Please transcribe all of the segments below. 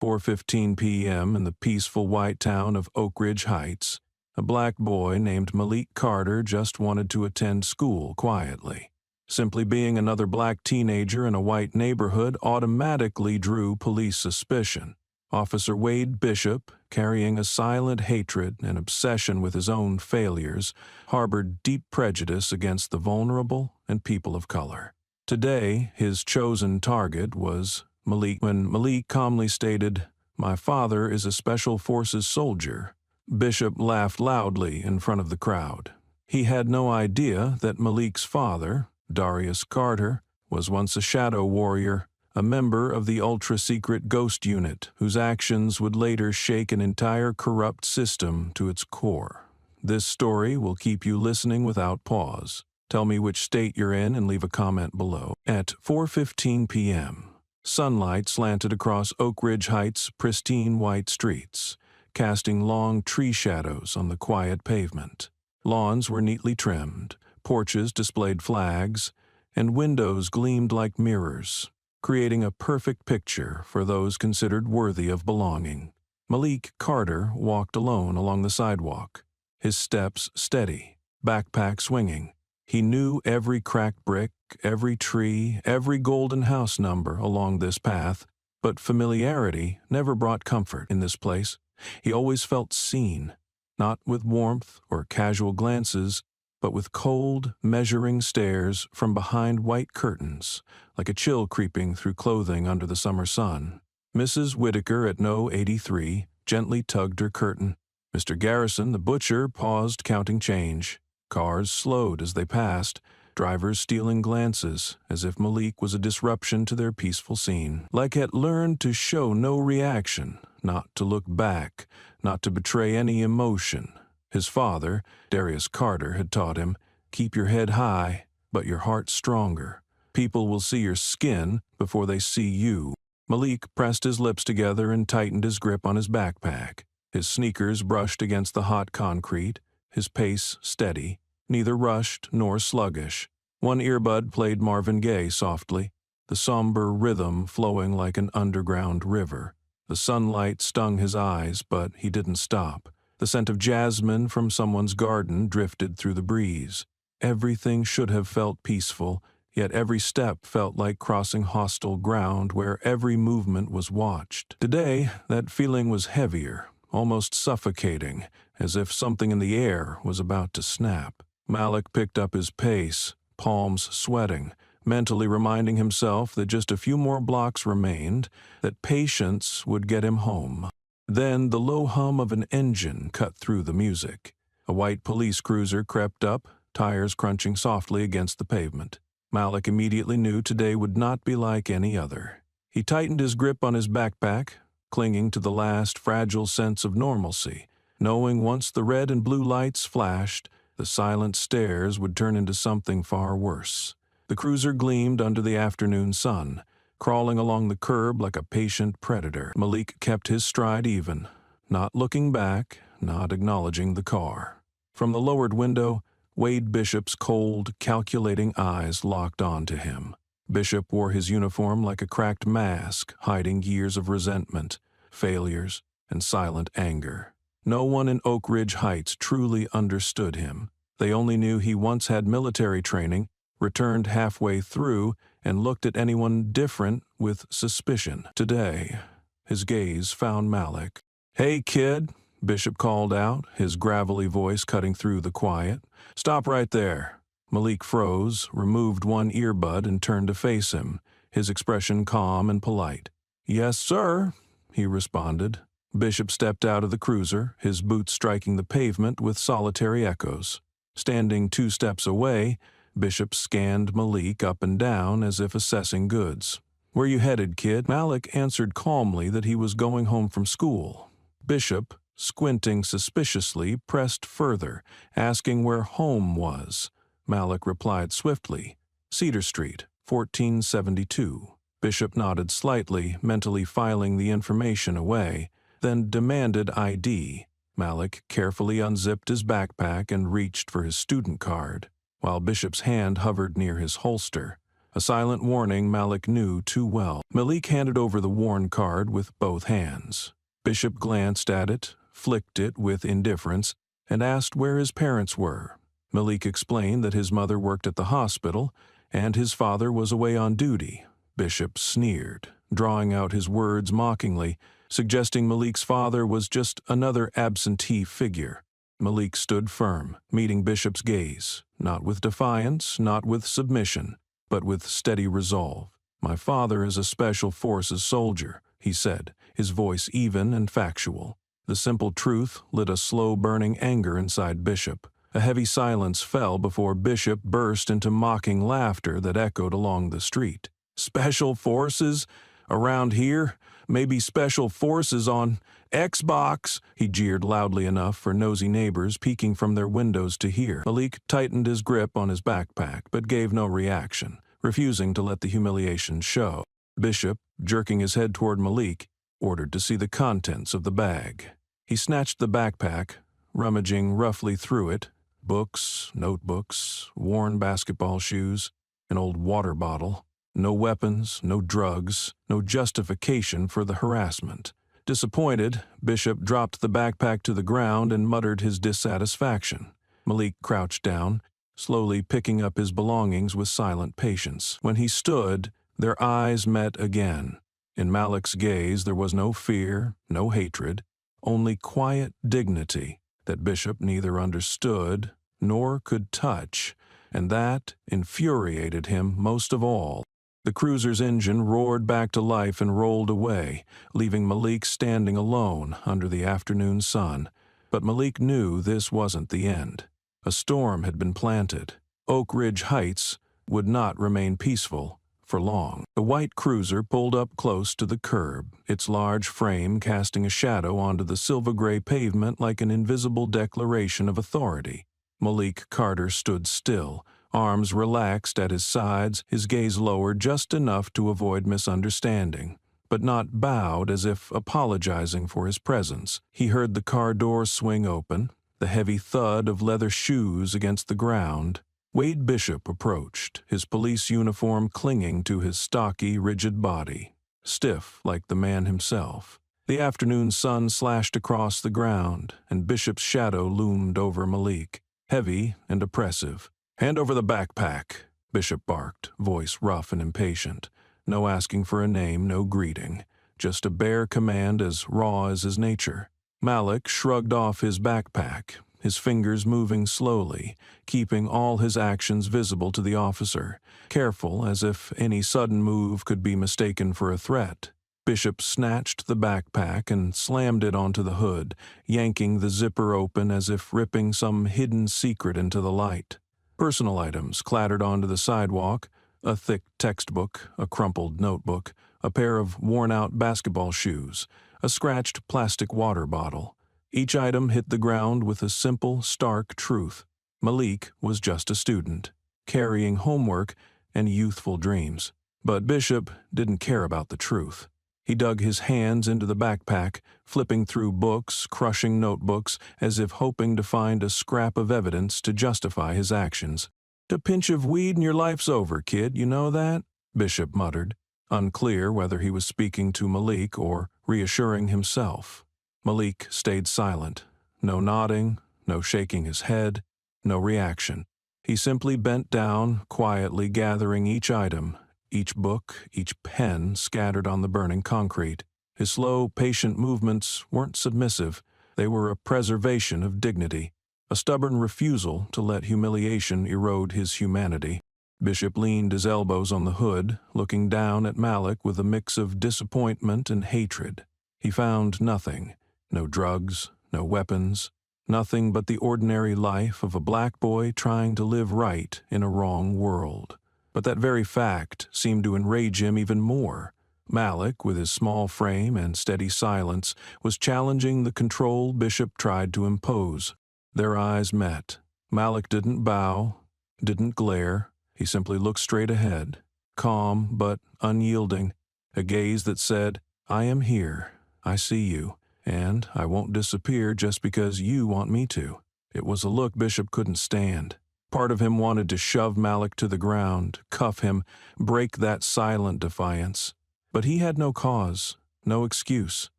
4:15 p.m. in the peaceful white town of Oak Ridge Heights, a black boy named Malik Carter just wanted to attend school quietly. Simply being another black teenager in a white neighborhood automatically drew police suspicion. Officer Wade Bishop, carrying a silent hatred and obsession with his own failures, harbored deep prejudice against the vulnerable and people of color. Today, his chosen target was Malik. When Malik calmly stated, "My father is a Special Forces soldier," Bishop laughed loudly in front of the crowd. He had no idea that Malik's father, Darius Carter, was once a shadow warrior, a member of the ultra-secret ghost unit whose actions would later shake an entire corrupt system to its core. This story will keep you listening without pause. Tell me which state you're in and leave a comment below. At 4:15 p.m., sunlight slanted across Oak Ridge Heights' pristine white streets, casting long tree shadows on the quiet pavement. Lawns were neatly trimmed, porches displayed flags, and windows gleamed like mirrors, creating a perfect picture for those considered worthy of belonging. Malik Carter walked alone along the sidewalk, his steps steady, backpack swinging. He knew every cracked brick, every tree, every golden house number along this path, but familiarity never brought comfort in this place. He always felt seen, not with warmth or casual glances, but with cold, measuring stares from behind white curtains, like a chill creeping through clothing under the summer sun. Mrs. Whitaker at No. 83 gently tugged her curtain. Mr. Garrison, the butcher, paused counting change. Cars slowed as they passed, drivers stealing glances, as if Malik was a disruption to their peaceful scene. Like had learned to show no reaction, not to look back, not to betray any emotion. His father, Darius Carter, had taught him, "Keep your head high, but your heart stronger. People will see your skin before they see you." Malik pressed his lips together and tightened his grip on his backpack. His sneakers brushed against the hot concrete, his pace steady, neither rushed nor sluggish. One earbud played Marvin Gaye softly, the somber rhythm flowing like an underground river. The sunlight stung his eyes, but he didn't stop. The scent of jasmine from someone's garden drifted through the breeze. Everything should have felt peaceful, yet every step felt like crossing hostile ground where every movement was watched. Today, that feeling was heavier, almost suffocating, as if something in the air was about to snap. Malik picked up his pace, palms sweating, mentally reminding himself that just a few more blocks remained, that patience would get him home. Then the low hum of an engine cut through the music. A white police cruiser crept up, tires crunching softly against the pavement. Malik immediately knew today would not be like any other. He tightened his grip on his backpack, clinging to the last fragile sense of normalcy, knowing once the red and blue lights flashed, the silent stares would turn into something far worse. The cruiser gleamed under the afternoon sun, crawling along the curb like a patient predator. Malik kept his stride even, not looking back, not acknowledging the car. From the lowered window, Wade Bishop's cold, calculating eyes locked onto him. Bishop wore his uniform like a cracked mask, hiding years of resentment, failures, and silent anger. No one in Oak Ridge Heights truly understood him. They only knew he once had military training, returned halfway through, and looked at anyone different with suspicion. Today, his gaze found Malik. "Hey, kid," Bishop called out, his gravelly voice cutting through the quiet. "Stop right there." Malik froze, removed one earbud, and turned to face him, his expression calm and polite. "Yes, sir," he responded. Bishop stepped out of the cruiser, his boots striking the pavement with solitary echoes. Standing 2 steps away, Bishop scanned Malik up and down as if assessing goods. "Where you headed, kid?" Malik answered calmly that he was going home from school. Bishop, squinting suspiciously, pressed further, asking where home was. Malik replied swiftly, "Cedar Street, 1472. Bishop nodded slightly, mentally filing the information away, then demanded ID. Malik carefully unzipped his backpack and reached for his student card. While Bishop's hand hovered near his holster, A silent warning Malik knew too well. Malik handed over the warn card with both hands. Bishop glanced at it, flicked it with indifference, and asked where his parents were. Malik explained that his mother worked at the hospital and his father was away on duty. Bishop sneered, drawing out his words mockingly, suggesting Malik's father was just another absentee figure. Malik stood firm, meeting Bishop's gaze, not with defiance, not with submission, but with steady resolve. "My father is a Special Forces soldier," he said, his voice even and factual. The simple truth lit a slow-burning anger inside Bishop. A heavy silence fell before Bishop burst into mocking laughter that echoed along the street. "Special Forces? Around here? Maybe Special Forces on Xbox," he jeered loudly enough for nosy neighbors peeking from their windows to hear. Malik tightened his grip on his backpack, but gave no reaction, refusing to let the humiliation show. Bishop, jerking his head toward Malik, ordered to see the contents of the bag. He snatched the backpack, rummaging roughly through it. Books, notebooks, worn basketball shoes, an old water bottle. No weapons, no drugs, no justification for the harassment. Disappointed, Bishop dropped the backpack to the ground and muttered his dissatisfaction. Malik crouched down, slowly picking up his belongings with silent patience. When he stood, their eyes met again. In Malik's gaze there was no fear, no hatred, only quiet dignity that Bishop neither understood nor could touch, and that infuriated him most of all. The cruiser's engine roared back to life and rolled away, leaving Malik standing alone under the afternoon sun. But Malik knew this wasn't the end. A storm had been planted. Oak Ridge Heights would not remain peaceful for long. The white cruiser pulled up close to the curb, its large frame casting a shadow onto the silver-gray pavement like an invisible declaration of authority. Malik Carter stood still, arms relaxed at his sides, his gaze lowered just enough to avoid misunderstanding, but not bowed as if apologizing for his presence. He heard the car door swing open, the heavy thud of leather shoes against the ground. Wade Bishop approached, his police uniform clinging to his stocky, rigid body, stiff like the man himself. The afternoon sun slashed across the ground, and Bishop's shadow loomed over Malik, heavy and oppressive. "Hand over the backpack," Bishop barked, voice rough and impatient. No asking for a name, no greeting, just a bare command as raw as his nature. Malik shrugged off his backpack, his fingers moving slowly, keeping all his actions visible to the officer, careful as if any sudden move could be mistaken for a threat. Bishop snatched the backpack and slammed it onto the hood, yanking the zipper open as if ripping some hidden secret into the light. Personal items clattered onto the sidewalk, a thick textbook, a crumpled notebook, a pair of worn-out basketball shoes, a scratched plastic water bottle. Each item hit the ground with a simple, stark truth. Malik was just a student, carrying homework and youthful dreams. But Bishop didn't care about the truth. He dug his hands into the backpack, flipping through books, crushing notebooks, as if hoping to find a scrap of evidence to justify his actions. "A pinch of weed and your life's over, kid, you know that?" Bishop muttered, unclear whether he was speaking to Malik or reassuring himself. Malik stayed silent. No nodding, no shaking his head, no reaction. He simply bent down, quietly gathering each item, each book, each pen scattered on the burning concrete. His slow, patient movements weren't submissive. They were a preservation of dignity, a stubborn refusal to let humiliation erode his humanity. Bishop leaned his elbows on the hood, looking down at Malik with a mix of disappointment and hatred. He found nothing. No drugs, no weapons, nothing but the ordinary life of a black boy trying to live right in a wrong world. But that very fact seemed to enrage him even more. Malik, with his small frame and steady silence, was challenging the control Bishop tried to impose. Their eyes met. Malik didn't bow, didn't glare. He simply looked straight ahead, calm but unyielding, a gaze that said, "I am here, I see you, and I won't disappear just because you want me to." It was a look Bishop couldn't stand. Part of him wanted to shove Malik to the ground, cuff him, break that silent defiance. But he had no cause, no excuse.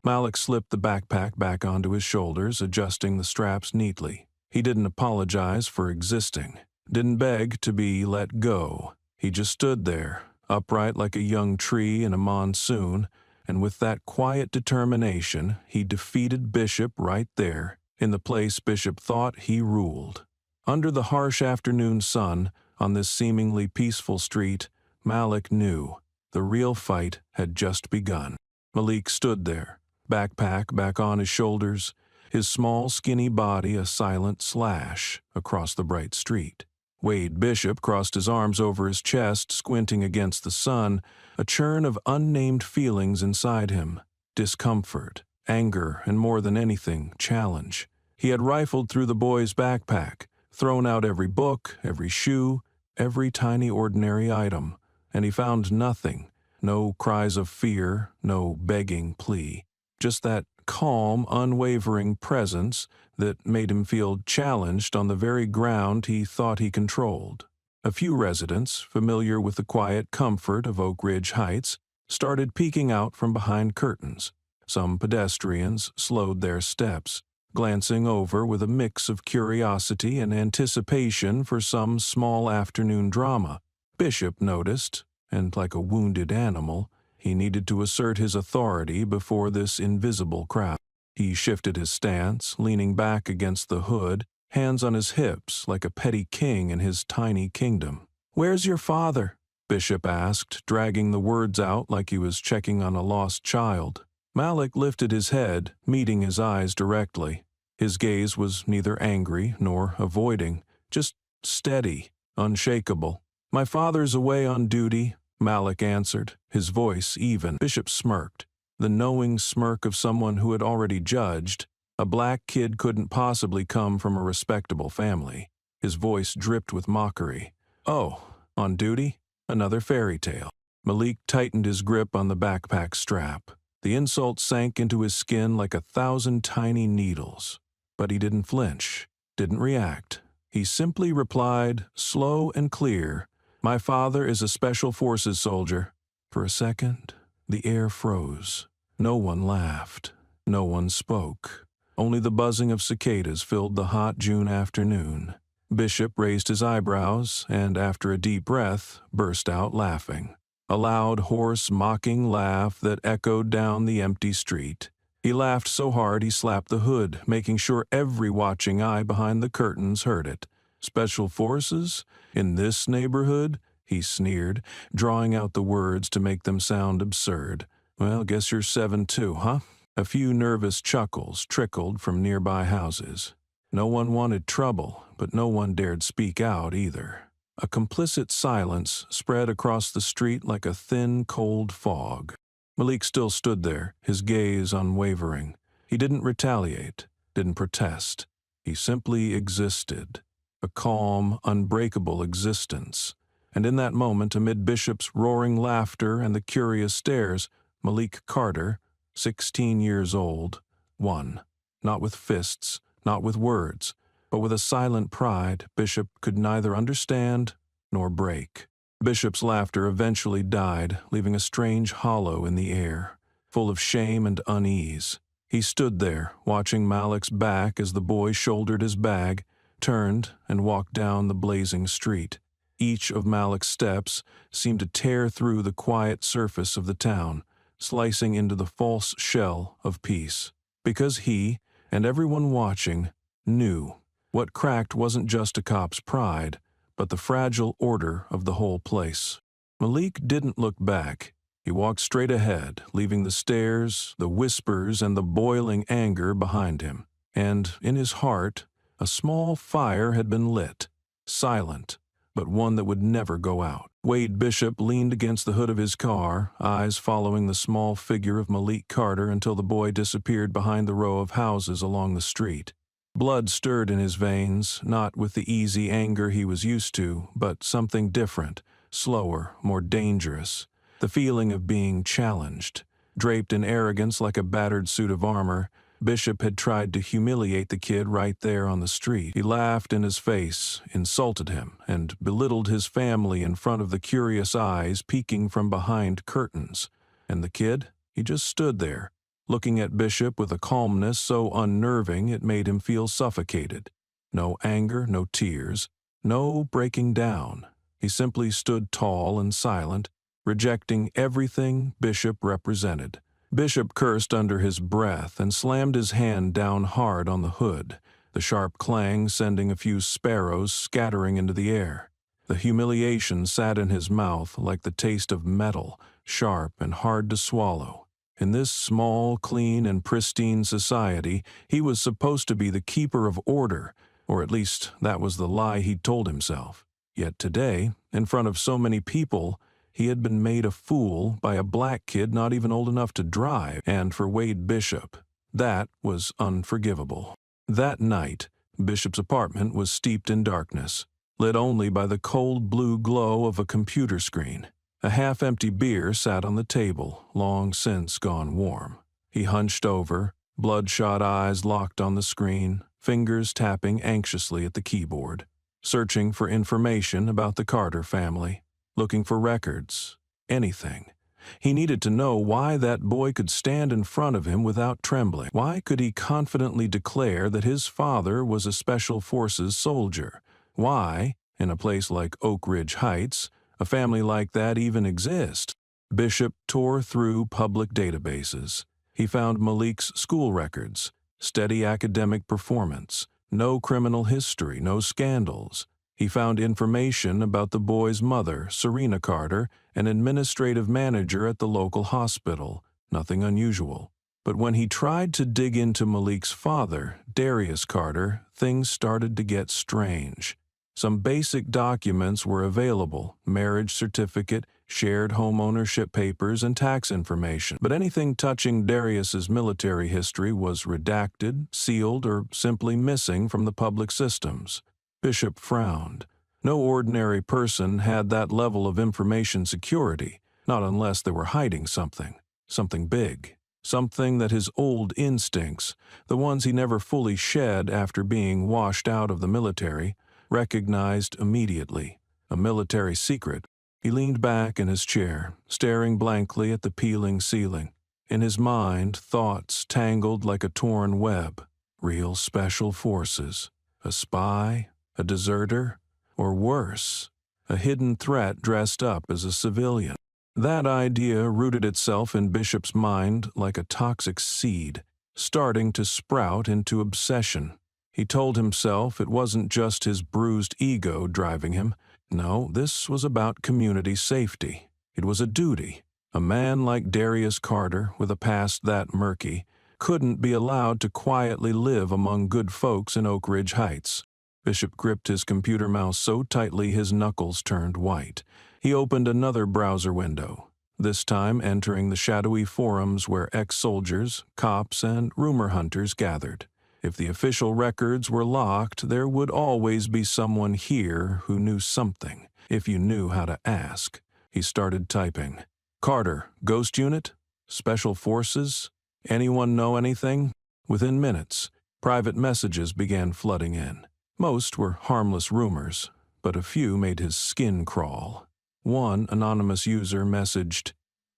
Malik slipped the backpack back onto his shoulders, adjusting the straps neatly. He didn't apologize for existing, didn't beg to be let go. He just stood there, upright like a young tree in a monsoon, and with that quiet determination, he defeated Bishop right there, in the place Bishop thought he ruled. Under the harsh afternoon sun, on this seemingly peaceful street, Malik knew the real fight had just begun. Malik stood there, backpack back on his shoulders, his small, skinny body a silent slash across the bright street. Wade Bishop crossed his arms over his chest, squinting against the sun, a churn of unnamed feelings inside him. Discomfort, anger, and more than anything, challenge. He had rifled through the boy's backpack, thrown out every book, every shoe, every tiny ordinary item, and he found nothing. No cries of fear, no begging plea. Just that calm, unwavering presence that made him feel challenged on the very ground he thought he controlled. A few residents, familiar with the quiet comfort of Oak Ridge Heights, started peeking out from behind curtains. Some pedestrians slowed their steps, glancing over with a mix of curiosity and anticipation for some small afternoon drama. Bishop noticed, and like a wounded animal, he needed to assert his authority before this invisible crowd. He shifted his stance, leaning back against the hood, hands on his hips like a petty king in his tiny kingdom. "Where's your father?" Bishop asked, dragging the words out like he was checking on a lost child. Malik lifted his head, meeting his eyes directly. His gaze was neither angry nor avoiding, just steady, unshakable. "My father's away on duty," Malik answered, his voice even. Bishop smirked, the knowing smirk of someone who had already judged. A black kid couldn't possibly come from a respectable family. His voice dripped with mockery. "Oh, on duty? Another fairy tale." Malik tightened his grip on the backpack strap. The insult sank into his skin like 1,000 tiny needles. But he didn't flinch, didn't react. He simply replied, slow and clear, "My father is a Special Forces soldier." For a second, the air froze. No one laughed. No one spoke. Only the buzzing of cicadas filled the hot June afternoon. Bishop raised his eyebrows and, after a deep breath, burst out laughing. A loud, hoarse, mocking laugh that echoed down the empty street. He laughed so hard he slapped the hood, making sure every watching eye behind the curtains heard it. "Special Forces? In this neighborhood?" he sneered, drawing out the words to make them sound absurd. "Well, guess you're 7 too, huh?" A few nervous chuckles trickled from nearby houses. No one wanted trouble, but no one dared speak out either. A complicit silence spread across the street like a thin, cold fog. Malik still stood there, his gaze unwavering. He didn't retaliate, didn't protest. He simply existed. A calm, unbreakable existence. And in that moment, amid Bishop's roaring laughter and the curious stares, Malik Carter, 16 years old, won. Not with fists, not with words, but with a silent pride Bishop could neither understand nor break. Bishop's laughter eventually died, leaving a strange hollow in the air, full of shame and unease. He stood there, watching Malik's back as the boy shouldered his bag, turned, and walked down the blazing street. Each of Malik's steps seemed to tear through the quiet surface of the town, slicing into the false shell of peace. Because he, and everyone watching, knew what cracked wasn't just a cop's pride, but the fragile order of the whole place. Malik didn't look back. He walked straight ahead, leaving the stares, the whispers, and the boiling anger behind him. And in his heart, a small fire had been lit, silent, but one that would never go out. Wade Bishop leaned against the hood of his car, eyes following the small figure of Malik Carter until the boy disappeared behind the row of houses along the street. Blood stirred in his veins, not with the easy anger he was used to, but something different, slower, more dangerous. The feeling of being challenged. Draped in arrogance like a battered suit of armor, Bishop had tried to humiliate the kid right there on the street. He laughed in his face, insulted him, and belittled his family in front of the curious eyes peeking from behind curtains. And the kid? He just stood there, looking at Bishop with a calmness so unnerving it made him feel suffocated. No anger, no tears, no breaking down. He simply stood tall and silent, rejecting everything Bishop represented. Bishop cursed under his breath and slammed his hand down hard on the hood, the sharp clang sending a few sparrows scattering into the air. The humiliation sat in his mouth like the taste of metal, sharp and hard to swallow. In this small, clean, and pristine society, he was supposed to be the keeper of order, or at least that was the lie he'd told himself. Yet today, in front of so many people, he had been made a fool by a black kid not even old enough to drive, and for Wade Bishop, that was unforgivable. That night, Bishop's apartment was steeped in darkness, lit only by the cold blue glow of a computer screen. A half-empty beer sat on the table, long since gone warm. He hunched over, bloodshot eyes locked on the screen, fingers tapping anxiously at the keyboard, searching for information about the Carter family. Looking for records, anything. He needed to know why that boy could stand in front of him without trembling. Why could he confidently declare that his father was a Special Forces soldier? Why, in a place like Oak Ridge Heights, a family like that even exists? Bishop tore through public databases. He found Malik's school records, steady academic performance, no criminal history, no scandals. He found information about the boy's mother, Serena Carter, an administrative manager at the local hospital. Nothing unusual. But when he tried to dig into Malik's father, Darius Carter, things started to get strange. Some basic documents were available: marriage certificate, shared home ownership papers, and tax information. But anything touching Darius's military history was redacted, sealed, or simply missing from the public systems. Bishop frowned. No ordinary person had that level of information security, not unless they were hiding something big, something that his old instincts, the ones he never fully shed after being washed out of the military, recognized immediately. A military secret. He leaned back in his chair, staring blankly at the peeling ceiling. In his mind, thoughts tangled like a torn web. Real Special Forces. A spy? A deserter? Or worse, a hidden threat dressed up as a civilian. That idea rooted itself in Bishop's mind like a toxic seed, starting to sprout into obsession. He told himself it wasn't just his bruised ego driving him. No, this was about community safety. It was a duty. A man like Darius Carter, with a past that murky, couldn't be allowed to quietly live among good folks in Oak Ridge Heights. Bishop gripped his computer mouse so tightly his knuckles turned white. He opened another browser window, this time entering the shadowy forums where ex-soldiers, cops, and rumor hunters gathered. If the official records were locked, there would always be someone here who knew something, if you knew how to ask. He started typing. Carter, Ghost Unit? Special Forces? Anyone know anything? Within minutes, private messages began flooding in. Most were harmless rumors, but a few made his skin crawl. One anonymous user messaged,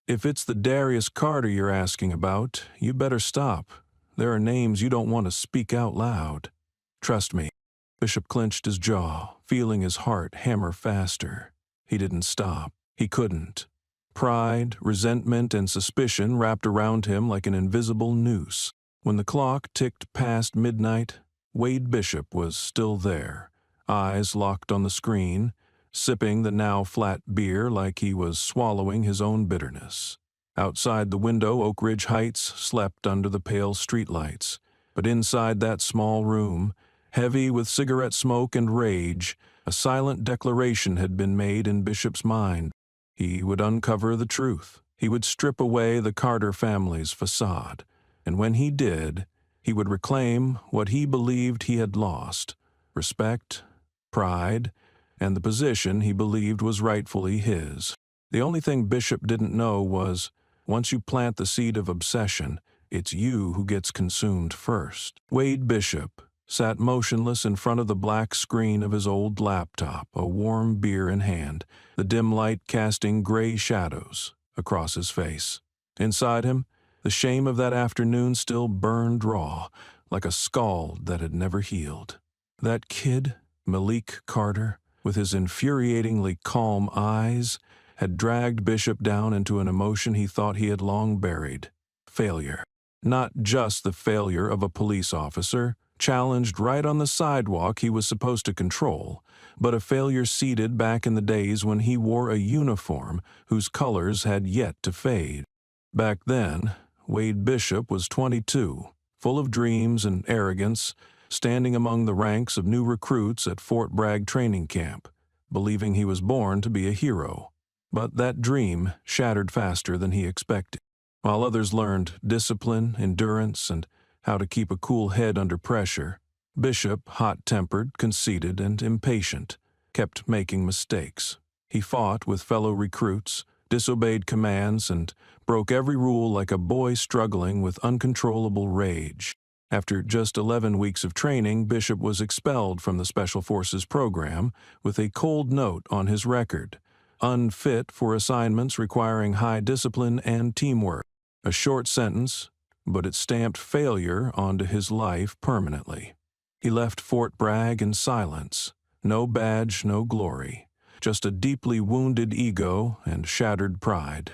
"If it's the Darius Carter you're asking about, you better stop. There are names you don't want to speak out loud. Trust me." Bishop clenched his jaw, feeling his heart hammer faster. He didn't stop. He couldn't. Pride, resentment, and suspicion wrapped around him like an invisible noose. When the clock ticked past midnight, Wade Bishop was still there, eyes locked on the screen, sipping the now flat beer like he was swallowing his own bitterness. Outside the window, Oak Ridge Heights slept under the pale streetlights, but inside that small room, heavy with cigarette smoke and rage, a silent declaration had been made in Bishop's mind. He would uncover the truth. He would strip away the Carter family's facade, and when he did, he would reclaim what he believed he had lost: respect, pride, and the position he believed was rightfully his. The only thing Bishop didn't know was, once you plant the seed of obsession, It's you who gets consumed first. Wade Bishop sat motionless in front of the black screen of his old laptop, a warm beer in hand, the dim light casting gray shadows across his face. Inside him, the shame of that afternoon still burned raw, like a scald that had never healed. That kid, Malik Carter, with his infuriatingly calm eyes, had dragged Bishop down into an emotion he thought he had long buried: failure. Not just the failure of a police officer, challenged right on the sidewalk he was supposed to control, but a failure seated back in the days when he wore a uniform whose colors had yet to fade. Back then, Wade Bishop was 22, full of dreams and arrogance, standing among the ranks of new recruits at Fort Bragg training camp, believing he was born to be a hero. But that dream shattered faster than he expected. While others learned discipline, endurance, and how to keep a cool head under pressure, Bishop, hot-tempered, conceited, and impatient, kept making mistakes. He fought with fellow recruits, disobeyed commands, and broke every rule like a boy struggling with uncontrollable rage. After just 11 weeks of training, Bishop was expelled from the Special Forces program with a cold note on his record: unfit for assignments requiring high discipline and teamwork. A short sentence, but it stamped failure onto his life permanently. He left Fort Bragg in silence. No badge, no glory. Just a deeply wounded ego and shattered pride.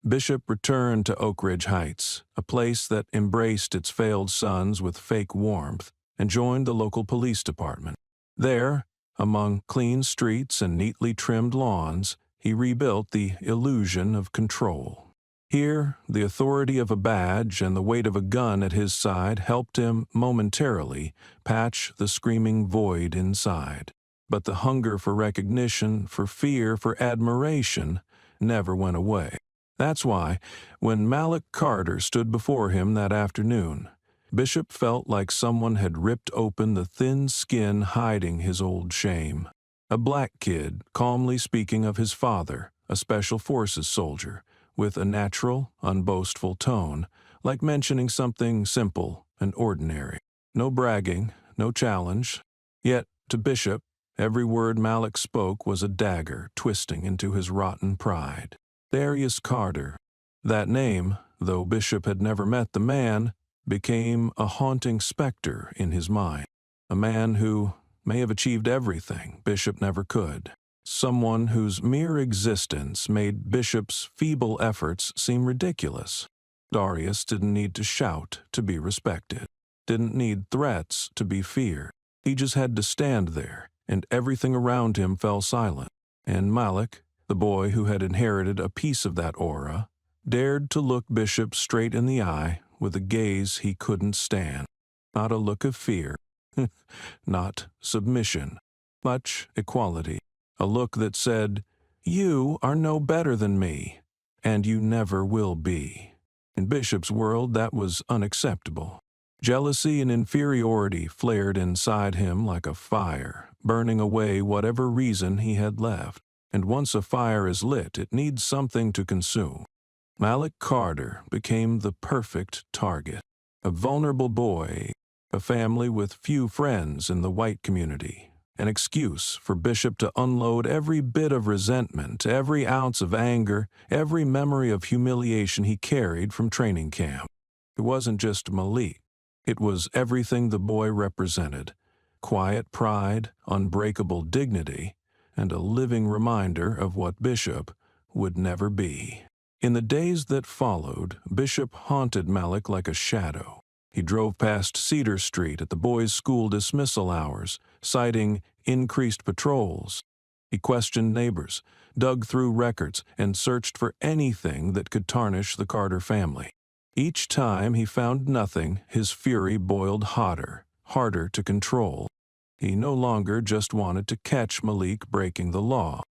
Bishop returned to Oak Ridge Heights, a place that embraced its failed sons with fake warmth, and joined the local police department. There, among clean streets and neatly trimmed lawns, he rebuilt the illusion of control. Here, the authority of a badge and the weight of a gun at his side helped him momentarily patch the screaming void inside. But the hunger for recognition, for fear, for admiration never went away. That's why, when Malik Carter stood before him that afternoon, Bishop felt like someone had ripped open the thin skin hiding his old shame. A black kid calmly speaking of his father, a Special Forces soldier, with a natural, unboastful tone, like mentioning something simple and ordinary. No bragging, no challenge. Yet, to Bishop, every word Malik spoke was a dagger twisting into his rotten pride. Darius Carter. That name, though Bishop had never met the man, became a haunting specter in his mind. A man who may have achieved everything Bishop never could. Someone whose mere existence made Bishop's feeble efforts seem ridiculous. Darius didn't need to shout to be respected. Didn't need threats to be feared. He just had to stand there, and everything around him fell silent. And Malik, the boy who had inherited a piece of that aura, dared to look Bishop straight in the eye with a gaze he couldn't stand. Not a look of fear, not submission, much equality. A look that said, "You are no better than me, and you never will be." In Bishop's world, that was unacceptable. Jealousy and inferiority flared inside him like a fire, burning away whatever reason he had left. And once a fire is lit, it needs something to consume. Malik Carter became the perfect target. A vulnerable boy, a family with few friends in the white community. An excuse for Bishop to unload every bit of resentment, every ounce of anger, every memory of humiliation he carried from training camp. It wasn't just Malik. It was everything the boy represented: quiet pride, unbreakable dignity, and a living reminder of what Bishop would never be. In the days that followed, Bishop haunted Malik like a shadow. He drove past Cedar Street at the boys' school dismissal hours, citing increased patrols. He questioned neighbors, dug through records, and searched for anything that could tarnish the Carter family. Each time he found nothing, his fury boiled hotter, harder to control. He no longer just wanted to catch Malik breaking the law.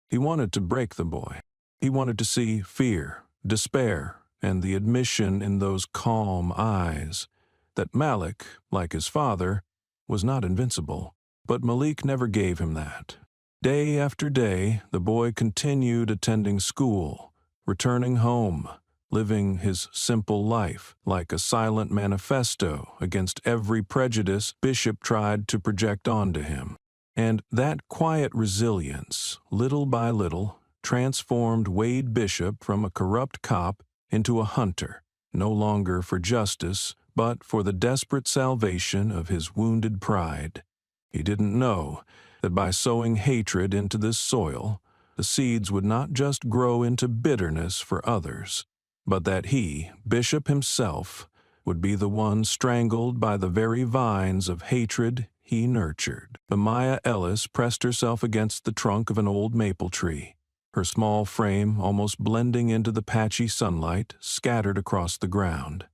He wanted to break the boy. He wanted to see fear, despair, and the admission in those calm eyes that Malik, like his father, was not invincible. But Malik never gave him that. Day after day, the boy continued attending school, returning home, living his simple life like a silent manifesto against every prejudice Bishop tried to project onto him. And that quiet resilience, little by little, transformed Wade Bishop from a corrupt cop into a hunter, no longer for justice, but for the desperate salvation of his wounded pride. He didn't know that by sowing hatred into this soil, the seeds would not just grow into bitterness for others, but that he, Bishop himself, would be the one strangled by the very vines of hatred he nurtured. Amaya Ellis pressed herself against the trunk of an old maple tree, her small frame almost blending into the patchy sunlight scattered across the ground.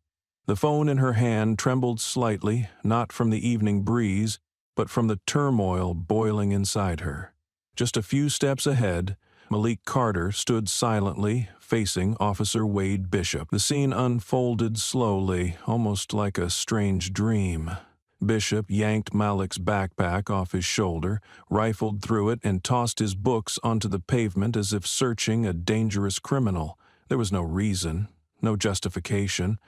The phone in her hand trembled slightly, not from the evening breeze, but from the turmoil boiling inside her. Just a few steps ahead, Malik Carter stood silently, facing Officer Wade Bishop. The scene unfolded slowly, almost like a strange dream. Bishop yanked Malik's backpack off his shoulder, rifled through it, and tossed his books onto the pavement as if searching a dangerous criminal. There was no reason, no justification,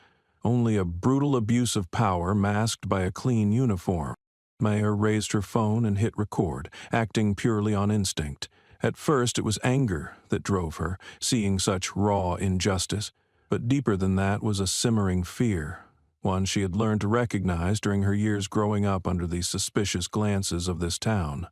only a brutal abuse of power masked by a clean uniform. Maya raised her phone and hit record, acting purely on instinct. At first it was anger that drove her, seeing such raw injustice, but deeper than that was a simmering fear, one she had learned to recognize during her years growing up under the suspicious glances of this town.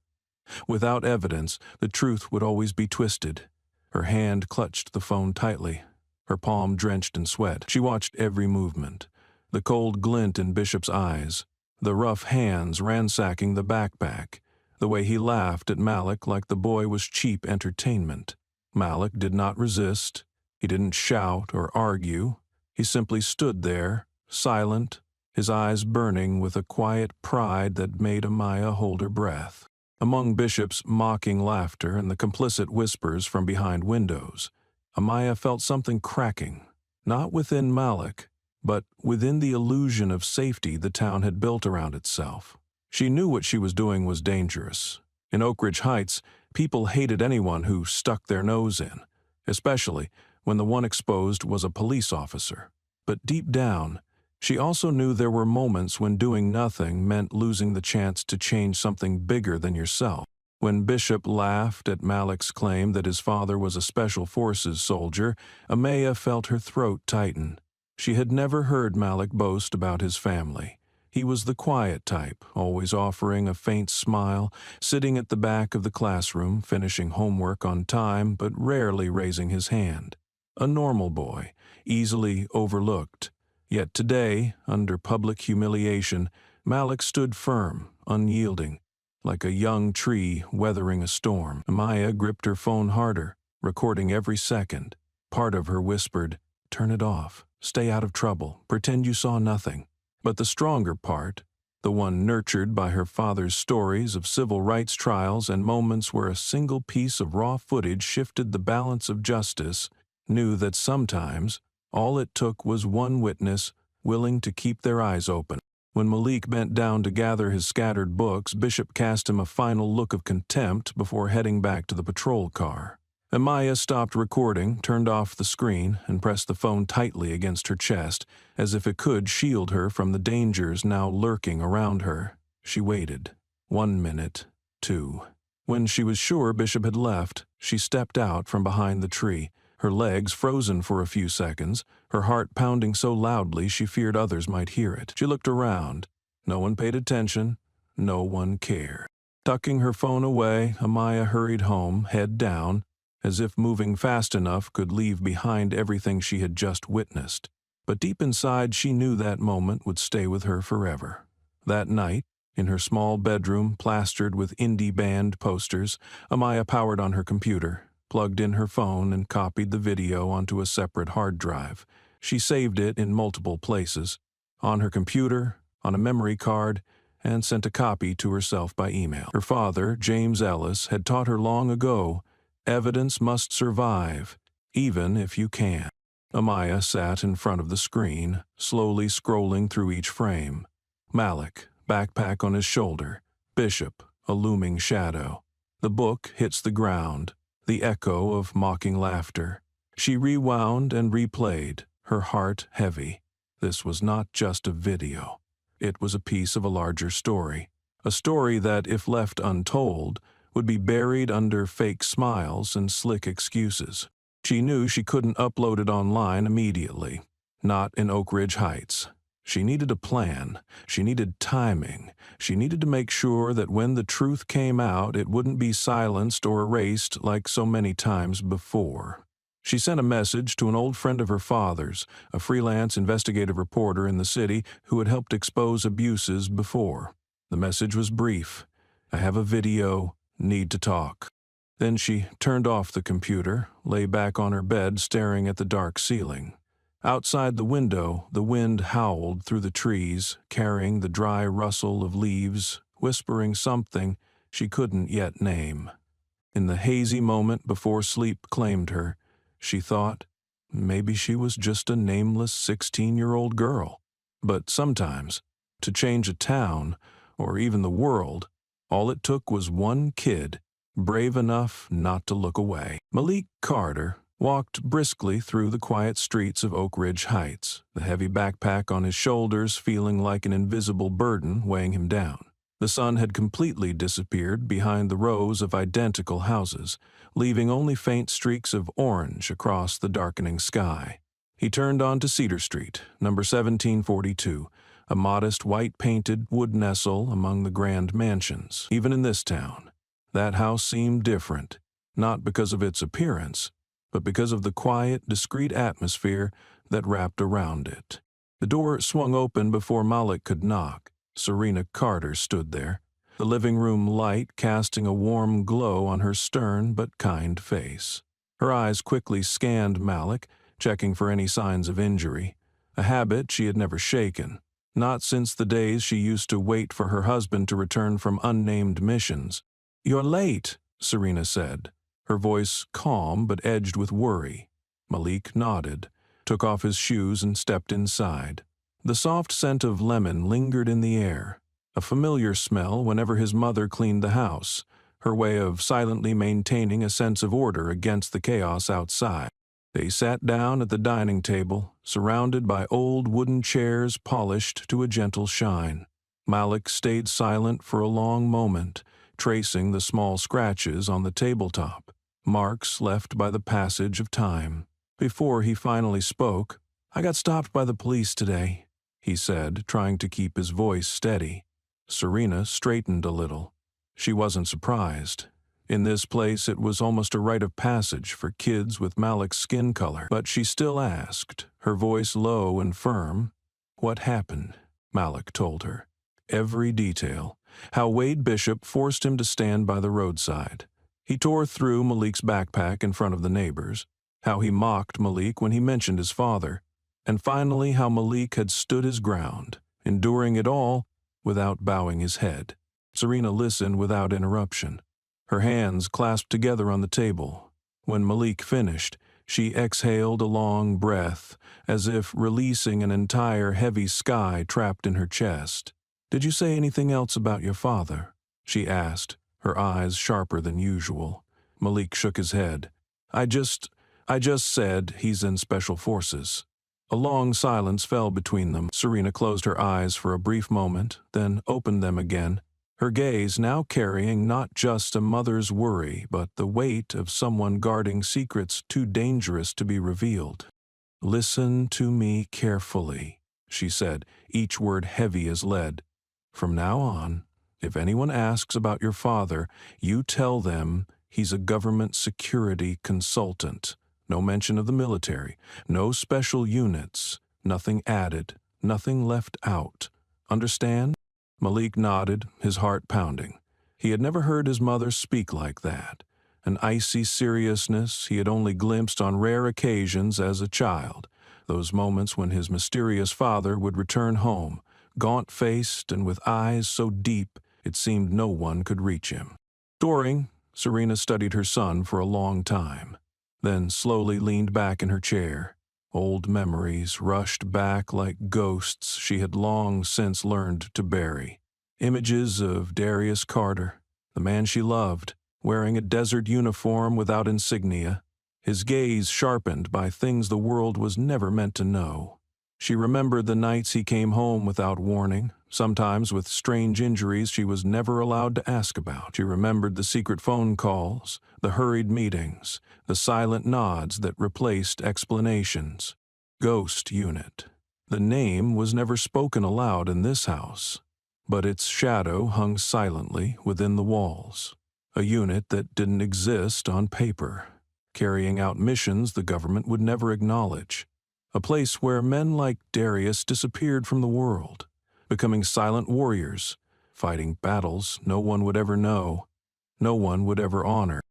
Without evidence, the truth would always be twisted. Her hand clutched the phone tightly, her palm drenched in sweat. She watched every movement, the cold glint in Bishop's eyes, the rough hands ransacking the backpack, the way he laughed at Malik like the boy was cheap entertainment. Malik did not resist. He didn't shout or argue. He simply stood there, silent, his eyes burning with a quiet pride that made Amaya hold her breath. Among Bishop's mocking laughter and the complicit whispers from behind windows, Amaya felt something cracking, not within Malik, but within the illusion of safety the town had built around itself. She knew what she was doing was dangerous. In Oak Ridge Heights, people hated anyone who stuck their nose in, especially when the one exposed was a police officer. But deep down, she also knew there were moments when doing nothing meant losing the chance to change something bigger than yourself. When Bishop laughed at Malik's claim that his father was a Special Forces soldier, Amaya felt her throat tighten. She had never heard Malik boast about his family. He was the quiet type, always offering a faint smile, sitting at the back of the classroom, finishing homework on time but rarely raising his hand. A normal boy, easily overlooked. Yet today, under public humiliation, Malik stood firm, unyielding, like a young tree weathering a storm. Amaya gripped her phone harder, recording every second. Part of her whispered, "Turn it off. Stay out of trouble. Pretend you saw nothing." But the stronger part, the one nurtured by her father's stories of civil rights trials and moments where a single piece of raw footage shifted the balance of justice, knew that sometimes all it took was one witness willing to keep their eyes open. When Malik bent down to gather his scattered books, Bishop cast him a final look of contempt before heading back to the patrol car. Amaya stopped recording, turned off the screen, and pressed the phone tightly against her chest, as if it could shield her from the dangers now lurking around her. She waited. 1 minute, 2. When she was sure Bishop had left, she stepped out from behind the tree, her legs frozen for a few seconds, her heart pounding so loudly she feared others might hear it. She looked around. No one paid attention. No one cared. Tucking her phone away, Amaya hurried home, head down, as if moving fast enough could leave behind everything she had just witnessed. But deep inside, she knew that moment would stay with her forever. That night, in her small bedroom plastered with indie band posters, Amaya powered on her computer, plugged in her phone, and copied the video onto a separate hard drive. She saved it in multiple places, on her computer, on a memory card, and sent a copy to herself by email. Her father, James Ellis, had taught her long ago, evidence must survive, even if you can. Amaya sat in front of the screen, slowly scrolling through each frame. Malik, backpack on his shoulder. Bishop, a looming shadow. The book hits the ground, the echo of mocking laughter. She rewound and replayed, her heart heavy. This was not just a video. It was a piece of a larger story. A story that, if left untold, would be buried under fake smiles and slick excuses. She knew she couldn't upload it online immediately. Not in Oak Ridge Heights. She needed a plan. She needed timing. She needed to make sure that when the truth came out, it wouldn't be silenced or erased like so many times before. She sent a message to an old friend of her father's, a freelance investigative reporter in the city who had helped expose abuses before. The message was brief. "I have a video, need to talk." Then she turned off the computer, lay back on her bed staring at the dark ceiling. Outside the window, the wind howled through the trees, carrying the dry rustle of leaves, whispering something she couldn't yet name. In the hazy moment before sleep claimed her, she thought maybe she was just a nameless 16-year-old girl. But sometimes, to change a town, or even the world, all it took was one kid, brave enough not to look away. Malik Carter walked briskly through the quiet streets of Oak Ridge Heights, the heavy backpack on his shoulders feeling like an invisible burden weighing him down. The sun had completely disappeared behind the rows of identical houses, leaving only faint streaks of orange across the darkening sky. He turned onto Cedar Street, number 1742, a modest white-painted wood nestle among the grand mansions. Even in this town, that house seemed different, not because of its appearance, but because of the quiet, discreet atmosphere that wrapped around it. The door swung open before Malik could knock. Serena Carter stood there, the living room light casting a warm glow on her stern but kind face. Her eyes quickly scanned Malik, checking for any signs of injury, a habit she had never shaken, not since the days she used to wait for her husband to return from unnamed missions. "You're late," Serena said, her voice calm but edged with worry. Malik nodded, took off his shoes and stepped inside. The soft scent of lemon lingered in the air, a familiar smell whenever his mother cleaned the house, her way of silently maintaining a sense of order against the chaos outside. They sat down at the dining table, surrounded by old wooden chairs polished to a gentle shine. Malik stayed silent for a long moment, tracing the small scratches on the tabletop, marks left by the passage of time. Before he finally spoke, "I got stopped by the police today," he said, trying to keep his voice steady. Serena straightened a little. She wasn't surprised. In this place it was almost a rite of passage for kids with Malik's skin color, but she still asked, her voice low and firm. "What happened?" Malik told her. Every detail. How Wade Bishop forced him to stand by the roadside. He tore through Malik's backpack in front of the neighbors. How he mocked Malik when he mentioned his father. And finally how Malik had stood his ground, enduring it all without bowing his head. Serena listened without interruption, her hands clasped together on the table. When Malik finished, she exhaled a long breath, as if releasing an entire heavy sky trapped in her chest. "Did you say anything else about your father?" she asked, her eyes sharper than usual. Malik shook his head. I just said he's in Special Forces." A long silence fell between them. Serena closed her eyes for a brief moment, then opened them again, her gaze now carrying not just a mother's worry, but the weight of someone guarding secrets too dangerous to be revealed. "Listen to me carefully," she said, each word heavy as lead. "From now on, if anyone asks about your father, you tell them he's a government security consultant. No mention of the military, no special units, nothing added, nothing left out. Understand?" Malik nodded, his heart pounding. He had never heard his mother speak like that, an icy seriousness he had only glimpsed on rare occasions as a child, those moments when his mysterious father would return home, gaunt-faced and with eyes so deep it seemed no one could reach him. Soaring, Serena studied her son for a long time, then slowly leaned back in her chair. Old memories rushed back like ghosts she had long since learned to bury. Images of Darius Carter, the man she loved, wearing a desert uniform without insignia, his gaze sharpened by things the world was never meant to know. She remembered the nights he came home without warning, sometimes with strange injuries she was never allowed to ask about. She remembered the secret phone calls, the hurried meetings, the silent nods that replaced explanations. Ghost Unit. The name was never spoken aloud in this house, but its shadow hung silently within the walls. A unit that didn't exist on paper, carrying out missions the government would never acknowledge. A place where men like Darius disappeared from the world, becoming silent warriors, fighting battles no one would ever know, no one would ever honor.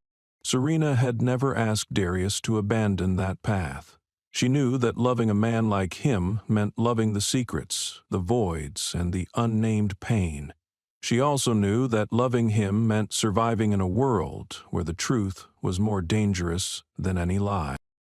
Serena had never asked Darius to abandon that path. She knew that loving a man like him meant loving the secrets, the voids, and the unnamed pain. She also knew that loving him meant surviving in a world where the truth was more dangerous than any lie.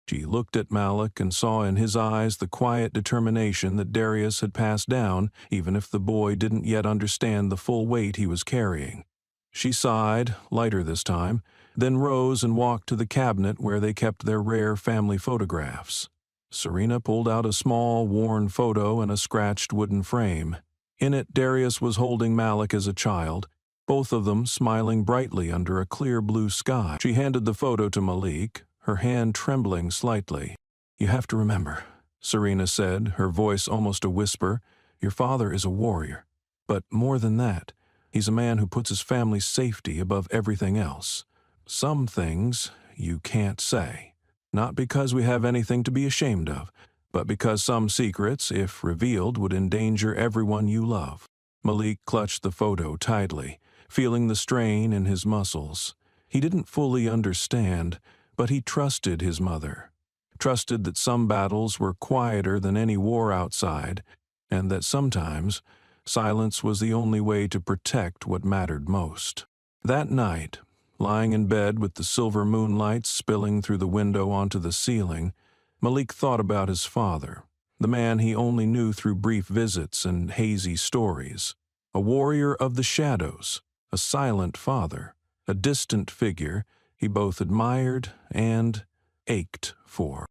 She looked at Malik and saw in his eyes the quiet determination that Darius had passed down, even if the boy didn't yet understand the full weight he was carrying. She sighed, lighter this time, then rose and walked to the cabinet where they kept their rare family photographs. Serena pulled out a small, worn photo in a scratched wooden frame. In it, Darius was holding Malik as a child, both of them smiling brightly under a clear blue sky. She handed the photo to Malik, her hand trembling slightly. "You have to remember," Serena said, her voice almost a whisper, "your father is a warrior. But more than that, he's a man who puts his family's safety above everything else. Some things you can't say, not because we have anything to be ashamed of, but because some secrets, if revealed, would endanger everyone you love." Malik clutched the photo tightly, feeling the strain in his muscles. He didn't fully understand, but he trusted his mother, trusted that some battles were quieter than any war outside, and that sometimes silence was the only way to protect what mattered most. That night, lying in bed with the silver moonlight spilling through the window onto the ceiling, Malik thought about his father, the man he only knew through brief visits and hazy stories. A warrior of the shadows, a silent father, a distant figure he both admired and ached for.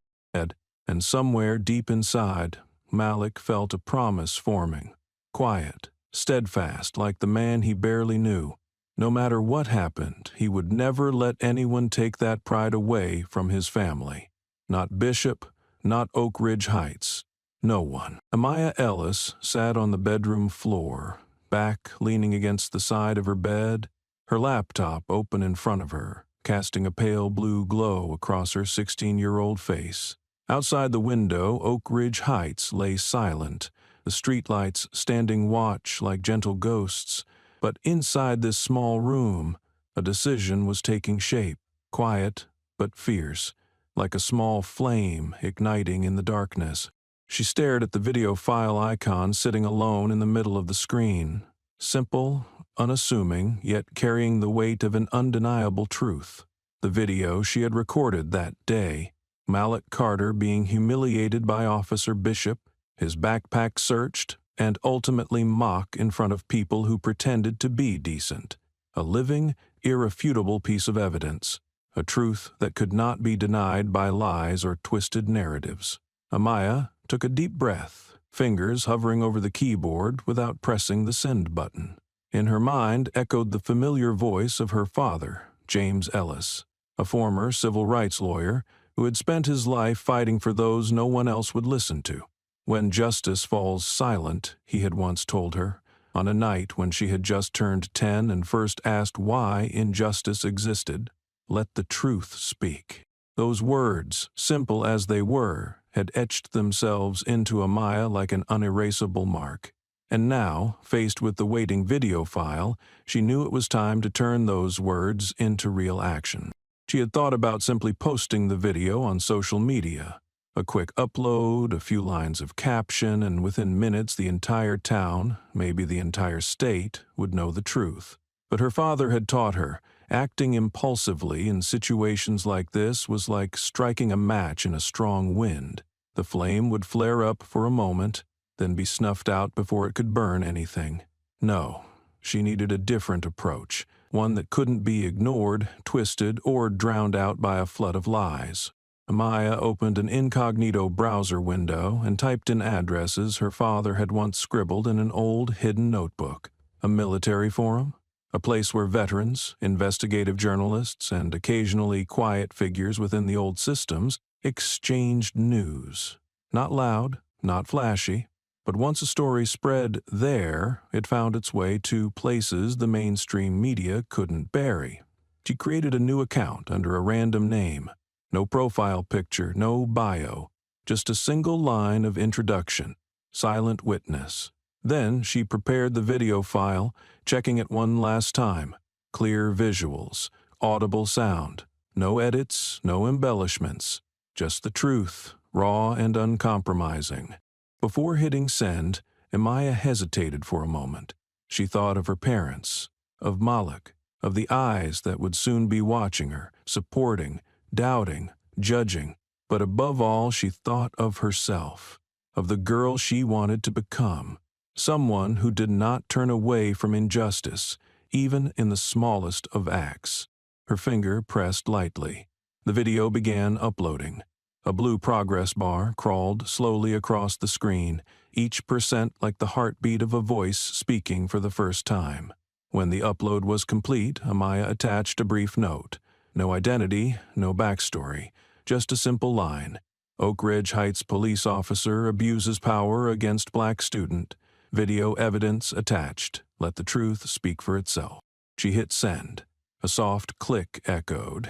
And somewhere deep inside, Malik felt a promise forming, quiet, steadfast like the man he barely knew. No matter what happened, he would never let anyone take that pride away from his family. Not Bishop, not Oak Ridge Heights. No one. Amaya Ellis sat on the bedroom floor, back leaning against the side of her bed, her laptop open in front of her, casting a pale blue glow across her 16-year-old face. Outside the window, Oak Ridge Heights lay silent, the streetlights standing watch like gentle ghosts. But inside this small room, a decision was taking shape, quiet but fierce, like a small flame igniting in the darkness. She stared at the video file icon sitting alone in the middle of the screen, simple, unassuming, yet carrying the weight of an undeniable truth. The video she had recorded that day, Malik Carter being humiliated by Officer Bishop, his backpack searched, and ultimately mocked in front of people who pretended to be decent. A living, irrefutable piece of evidence, a truth that could not be denied by lies or twisted narratives. Amaya took a deep breath, fingers hovering over the keyboard without pressing the send button. In her mind echoed the familiar voice of her father, James Ellis, a former civil rights lawyer who had spent his life fighting for those no one else would listen to. "When justice falls silent," he had once told her, on a night when she had just turned 10 and first asked why injustice existed, "let the truth speak." Those words, simple as they were, had etched themselves into Amaya like an unerasable mark. And now, faced with the waiting video file, she knew it was time to turn those words into real action. She had thought about simply posting the video on social media. A quick upload, a few lines of caption, and within minutes the entire town, maybe the entire state, would know the truth. But her father had taught her, acting impulsively in situations like this was like striking a match in a strong wind. The flame would flare up for a moment, then be snuffed out before it could burn anything. No, she needed a different approach, one that couldn't be ignored, twisted, or drowned out by a flood of lies. Amaya opened an incognito browser window and typed in addresses her father had once scribbled in an old hidden notebook. A military forum? A place where veterans, investigative journalists, and occasionally quiet figures within the old systems exchanged news. Not loud, not flashy, but once a story spread there, it found its way to places the mainstream media couldn't bury. She created a new account under a random name. No profile picture, no bio, just a single line of introduction, silent witness. Then she prepared the video file, checking it one last time. Clear visuals, audible sound, no edits, no embellishments, just the truth, raw and uncompromising. Before hitting send, Amaya hesitated for a moment. She thought of her parents, of Malik, of the eyes that would soon be watching her, supporting, doubting, judging, but above all she thought of herself, of the girl she wanted to become, someone who did not turn away from injustice, even in the smallest of acts. Her finger pressed lightly. The video began uploading. A blue progress bar crawled slowly across the screen, each percent like the heartbeat of a voice speaking for the first time. When the upload was complete, Amaya attached a brief note. No identity, no backstory, just a simple line. Oak Ridge Heights police officer abuses power against black student. Video evidence attached. Let the truth speak for itself. She hit send. A soft click echoed.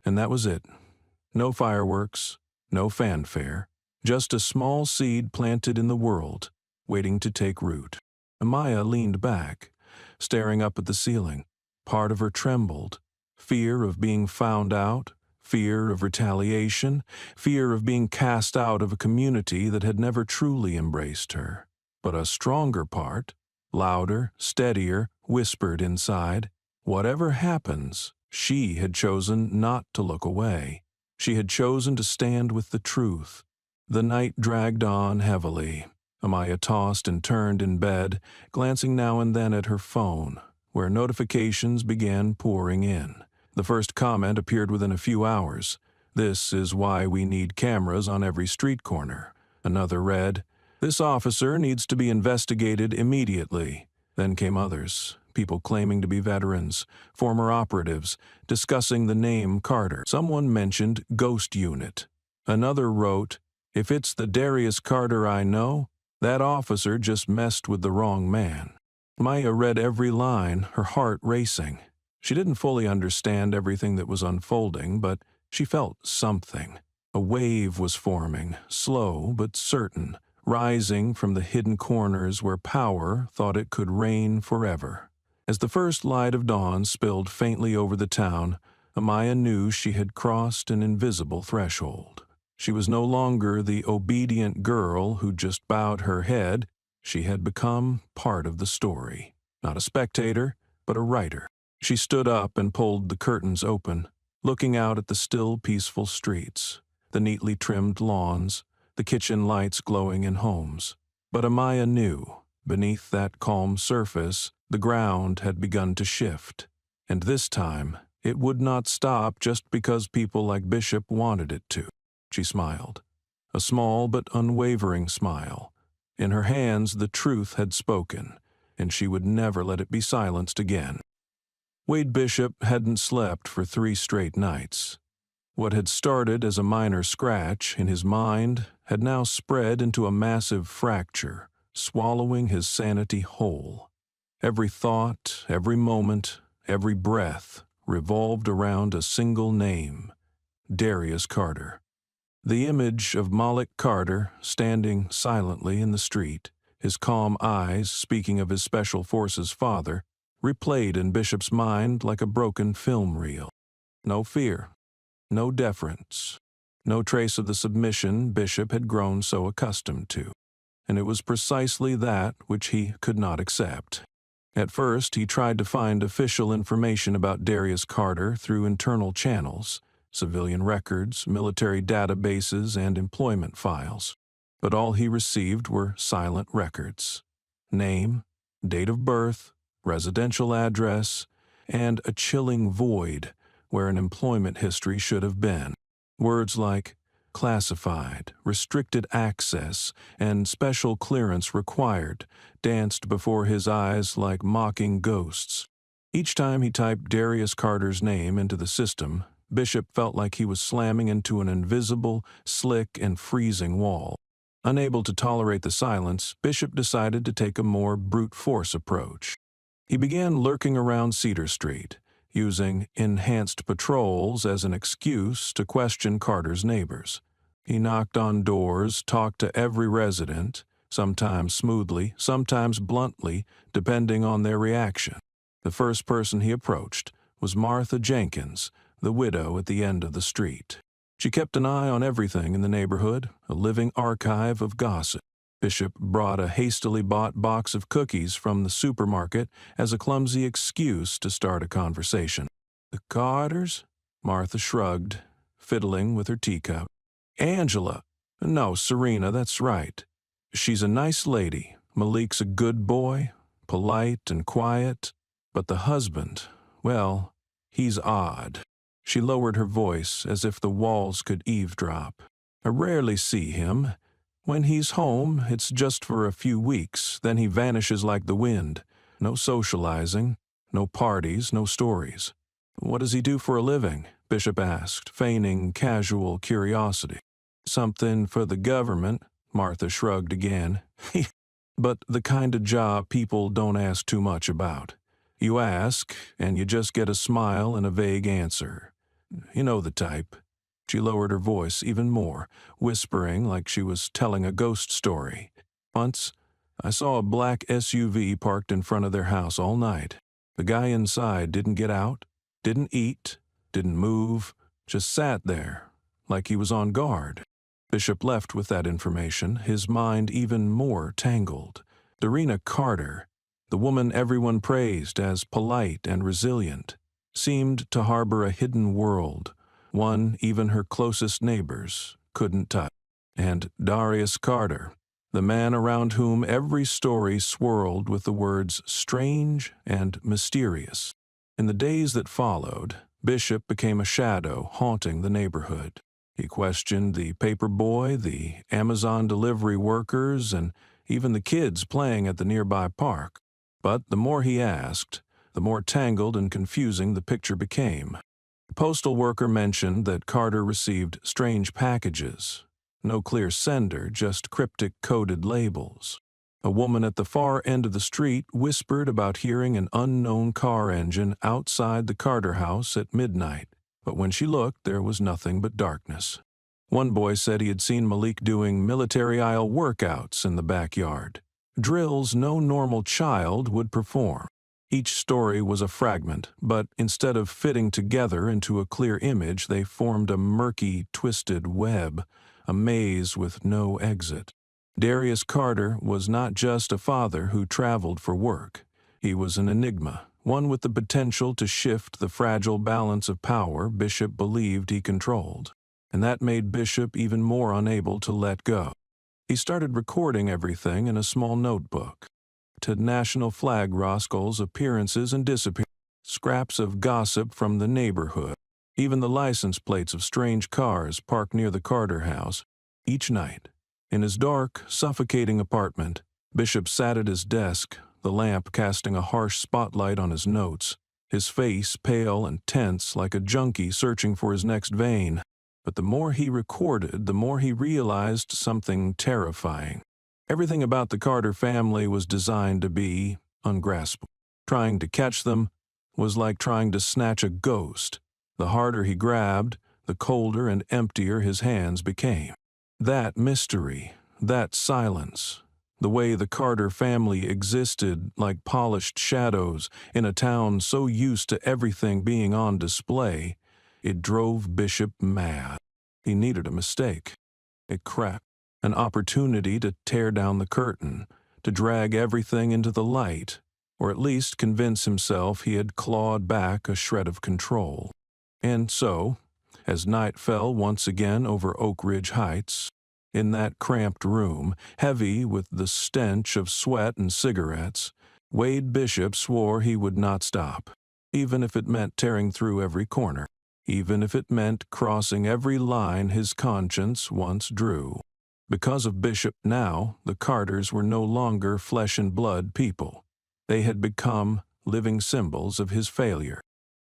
And that was it. No fireworks, no fanfare, just a small seed planted in the world, waiting to take root. Amaya leaned back, staring up at the ceiling. Part of her trembled. Fear of being found out, fear of retaliation, fear of being cast out of a community that had never truly embraced her. But a stronger part, louder, steadier, whispered inside, whatever happens, she had chosen not to look away. She had chosen to stand with the truth. The night dragged on heavily. Amaya tossed and turned in bed, glancing now and then at her phone, where notifications began pouring in. The first comment appeared within a few hours. "This is why we need cameras on every street corner." Another read, "This officer needs to be investigated immediately." Then came others, people claiming to be veterans, former operatives, discussing the name Carter. Someone mentioned Ghost Unit. Another wrote, "If it's the Darius Carter I know, that officer just messed with the wrong man." Maya read every line, her heart racing. She didn't fully understand everything that was unfolding, but she felt something. A wave was forming, slow but certain, rising from the hidden corners where power thought it could reign forever. As the first light of dawn spilled faintly over the town, Amaya knew she had crossed an invisible threshold. She was no longer the obedient girl who just bowed her head. She had become part of the story. Not a spectator, but a writer. She stood up and pulled the curtains open, looking out at the still, peaceful streets, the neatly trimmed lawns, the kitchen lights glowing in homes. But Amaya knew, beneath that calm surface, the ground had begun to shift. And this time, it would not stop just because people like Bishop wanted it to. She smiled. A small but unwavering smile. In her hands, the truth had spoken, and she would never let it be silenced again. Wade Bishop hadn't slept for 3 straight nights. What had started as a minor scratch in his mind had now spread into a massive fracture, swallowing his sanity whole. Every thought, every moment, every breath revolved around a single name, Darius Carter. The image of Malik Carter standing silently in the street, his calm eyes speaking of his Special Forces father, replayed in Bishop's mind like a broken film reel. No fear, no deference, no trace of the submission Bishop had grown so accustomed to. And it was precisely that which he could not accept. At first, he tried to find official information about Darius Carter through internal channels, civilian records, military databases, and employment files. But all he received were silent records. Name, date of birth, residential address, and a chilling void where an employment history should have been. Words like classified, restricted access, and special clearance required danced before his eyes like mocking ghosts. Each time he typed Darius Carter's name into the system, Bishop felt like he was slamming into an invisible, slick, and freezing wall. Unable to tolerate the silence, Bishop decided to take a more brute force approach. He began lurking around Cedar Street, using enhanced patrols as an excuse to question Carter's neighbors. He knocked on doors, talked to every resident, sometimes smoothly, sometimes bluntly, depending on their reaction. The first person he approached was Martha Jenkins, the widow at the end of the street. She kept an eye on everything in the neighborhood, a living archive of gossip. Bishop brought a hastily bought box of cookies from the supermarket as a clumsy excuse to start a conversation. "The Carters?" Martha shrugged, fiddling with her teacup. "Angela." "No, Serena, that's right. She's a nice lady. Malik's a good boy, polite and quiet. But the husband, well, he's odd." She lowered her voice as if the walls could eavesdrop. "I rarely see him. When he's home, it's just for a few weeks, then he vanishes like the wind. No socializing, no parties, no stories." "What does he do for a living?" Bishop asked, feigning casual curiosity. "Something for the government," Martha shrugged again. "But the kind of job people don't ask too much about. You ask, and you just get a smile and a vague answer. You know the type." She lowered her voice even more, whispering like she was telling a ghost story. "Once, I saw a black SUV parked in front of their house all night. The guy inside didn't get out, didn't eat, didn't move, just sat there, like he was on guard." Bishop left with that information, his mind even more tangled. Darina Carter, the woman everyone praised as polite and resilient, seemed to harbor a hidden world, one even her closest neighbors couldn't touch. And Darius Carter, the man around whom every story swirled with the words strange and mysterious. In the days that followed, Bishop became a shadow haunting the neighborhood. He questioned the paper boy, the Amazon delivery workers, and even the kids playing at the nearby park. But the more he asked, the more tangled and confusing the picture became. The postal worker mentioned that Carter received strange packages. No clear sender, just cryptic coded labels. A woman at the far end of the street whispered about hearing an unknown car engine outside the Carter house at midnight, but when she looked, there was nothing but darkness. One boy said he had seen Malik doing military aisle workouts in the backyard, drills no normal child would perform. Each story was a fragment, but instead of fitting together into a clear image, they formed a murky, twisted web, a maze with no exit. Darius Carter was not just a father who traveled for work. He was an enigma, one with the potential to shift the fragile balance of power Bishop believed he controlled. And that made Bishop even more unable to let go. He started recording everything in a small notebook. To national flag rascals' appearances and disappearances, scraps of gossip from the neighborhood, even the license plates of strange cars parked near the Carter house. Each night, in his dark, suffocating apartment, Bishop sat at his desk, the lamp casting a harsh spotlight on his notes, his face pale and tense like a junkie searching for his next vein. But the more he recorded, the more he realized something terrifying. Everything about the Carter family was designed to be ungraspable. Trying to catch them was like trying to snatch a ghost. The harder he grabbed, the colder and emptier his hands became. That mystery, that silence, the way the Carter family existed like polished shadows in a town so used to everything being on display, it drove Bishop mad. He needed a mistake. It cracked. An opportunity to tear down the curtain, to drag everything into the light, or at least convince himself he had clawed back a shred of control. And so, as night fell once again over Oak Ridge Heights, in that cramped room, heavy with the stench of sweat and cigarettes, Wade Bishop swore he would not stop, even if it meant tearing through every corner. even if it meant crossing every line his conscience once drew. Because of Bishop now, the Carters were no longer flesh-and-blood people. They had become living symbols of his failure.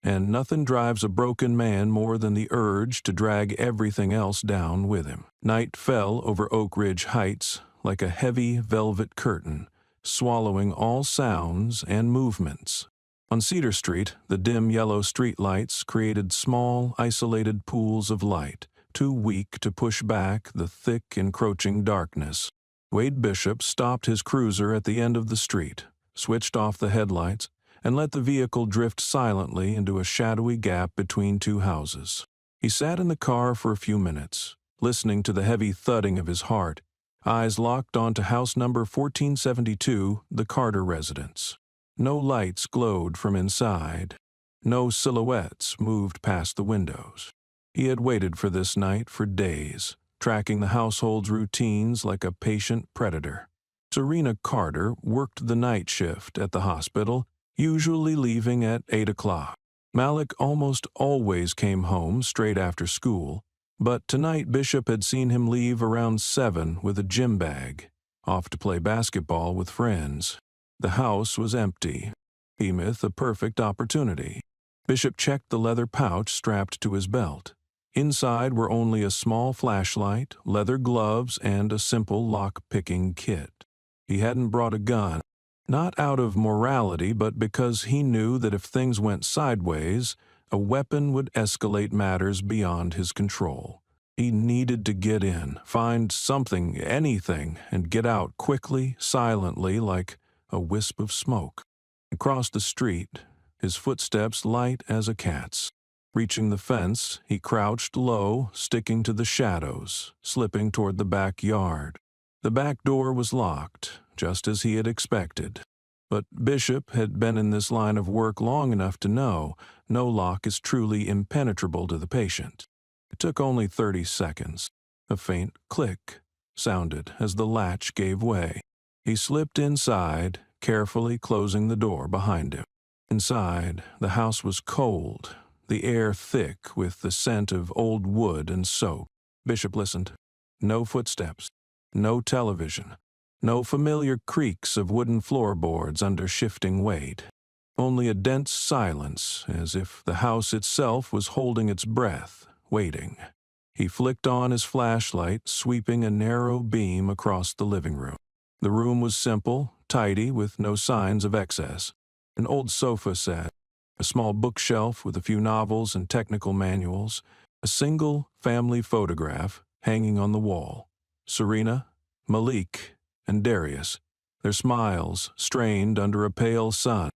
And nothing drives a broken man more than the urge to drag everything else down with him. Night fell over Oak Ridge Heights like a heavy velvet curtain, swallowing all sounds and movements. On Cedar Street, the dim yellow streetlights created small, isolated pools of light, too weak to push back the thick, encroaching darkness. Wade Bishop stopped his cruiser at the end of the street, switched off the headlights, and let the vehicle drift silently into a shadowy gap between two houses. He sat in the car for a few minutes, listening to the heavy thudding of his heart, eyes locked onto house number 1472, the Carter residence. No lights glowed from inside. No silhouettes moved past the windows. He had waited for this night for days, tracking the household's routines like a patient predator. Serena Carter worked the night shift at the hospital, usually leaving at 8 o'clock. Malik almost always came home straight after school, but tonight Bishop had seen him leave around 7 with a gym bag, off to play basketball with friends. The house was empty. Behemoth a perfect opportunity. Bishop checked the leather pouch strapped to his belt. Inside were only a small flashlight, leather gloves, and a simple lock-picking kit. He hadn't brought a gun, not out of morality, but because he knew that if things went sideways, a weapon would escalate matters beyond his control. He needed to get in, find something, anything, and get out quickly, silently, like a wisp of smoke. Across the street, his footsteps light as a cat's. Reaching the fence, he crouched low, sticking to the shadows, slipping toward the backyard. The back door was locked, just as he had expected. But Bishop had been in this line of work long enough to know no lock is truly impenetrable to the patient. It took only 30 seconds. A faint click sounded as the latch gave way. He slipped inside, carefully closing the door behind him. Inside, the house was cold, the air thick with the scent of old wood and soap. Bishop listened. No footsteps, no television, no familiar creaks of wooden floorboards under shifting weight. Only a dense silence, as if the house itself was holding its breath, waiting. He flicked on his flashlight, sweeping a narrow beam across the living room. The room was simple, tidy, with no signs of excess. An old sofa set, a small bookshelf with a few novels and technical manuals, a single family photograph hanging on the wall. Serena, Malik, and Darius, their smiles strained under a pale sun.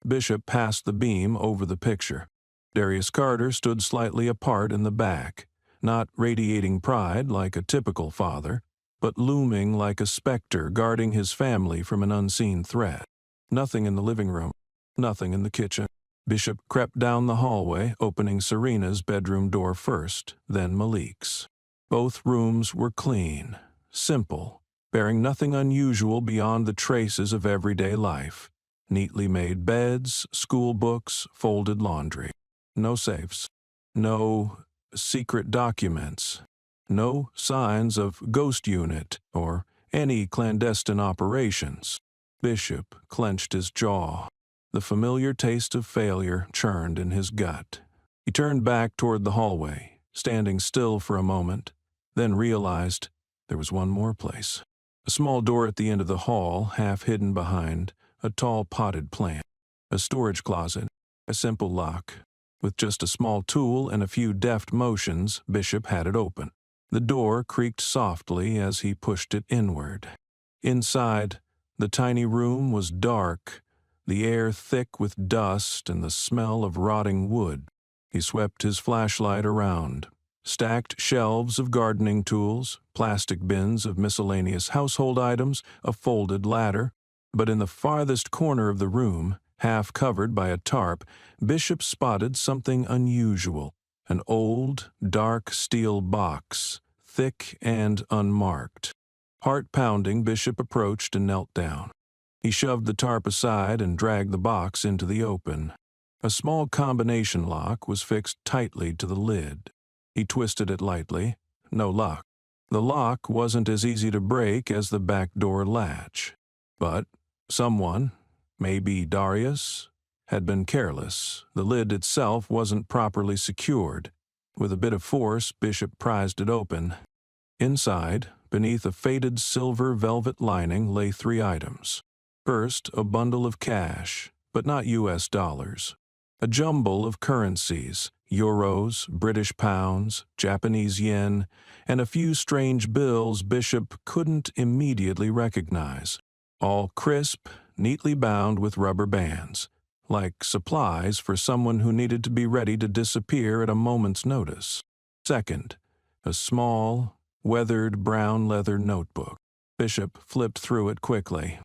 Bishop passed the beam over the picture. Darius Carter stood slightly apart in the back, not radiating pride like a typical father, but looming like a specter guarding his family from an unseen threat. Nothing in the living room, nothing in the kitchen. Bishop crept down the hallway, opening Serena's bedroom door first, then Malik's. Both rooms were clean, simple, bearing nothing unusual beyond the traces of everyday life. Neatly made beds, school books, folded laundry. No safes. No secret documents. No signs of ghost unit or any clandestine operations. Bishop clenched his jaw. The familiar taste of failure churned in his gut. He turned back toward the hallway, standing still for a moment, then realized there was one more place. A small door at the end of the hall, half hidden behind a tall potted plant. A storage closet, a simple lock. With just a small tool and a few deft motions, Bishop had it open. The door creaked softly as he pushed it inward. Inside, the tiny room was dark, the air thick with dust and the smell of rotting wood. He swept his flashlight around. Stacked shelves of gardening tools, plastic bins of miscellaneous household items, a folded ladder. But in the farthest corner of the room, half covered by a tarp, Bishop spotted something unusual. An old, dark steel box, thick and unmarked. Heart-pounding, Bishop approached and knelt down. He shoved the tarp aside and dragged the box into the open. A small combination lock was fixed tightly to the lid. He twisted it lightly. No luck. The lock wasn't as easy to break as the back door latch. But someone, maybe Darius, had been careless. The lid itself wasn't properly secured. With a bit of force, Bishop prized it open. Inside, beneath a faded silver velvet lining, lay 3 items. First, a bundle of cash, but not U.S. dollars. A jumble of currencies, euros, British pounds, Japanese yen, and a few strange bills Bishop couldn't immediately recognize. All crisp, neatly bound with rubber bands, like supplies for someone who needed to be ready to disappear at a moment's notice. Second, a small, weathered brown leather notebook. Bishop flipped through it quickly.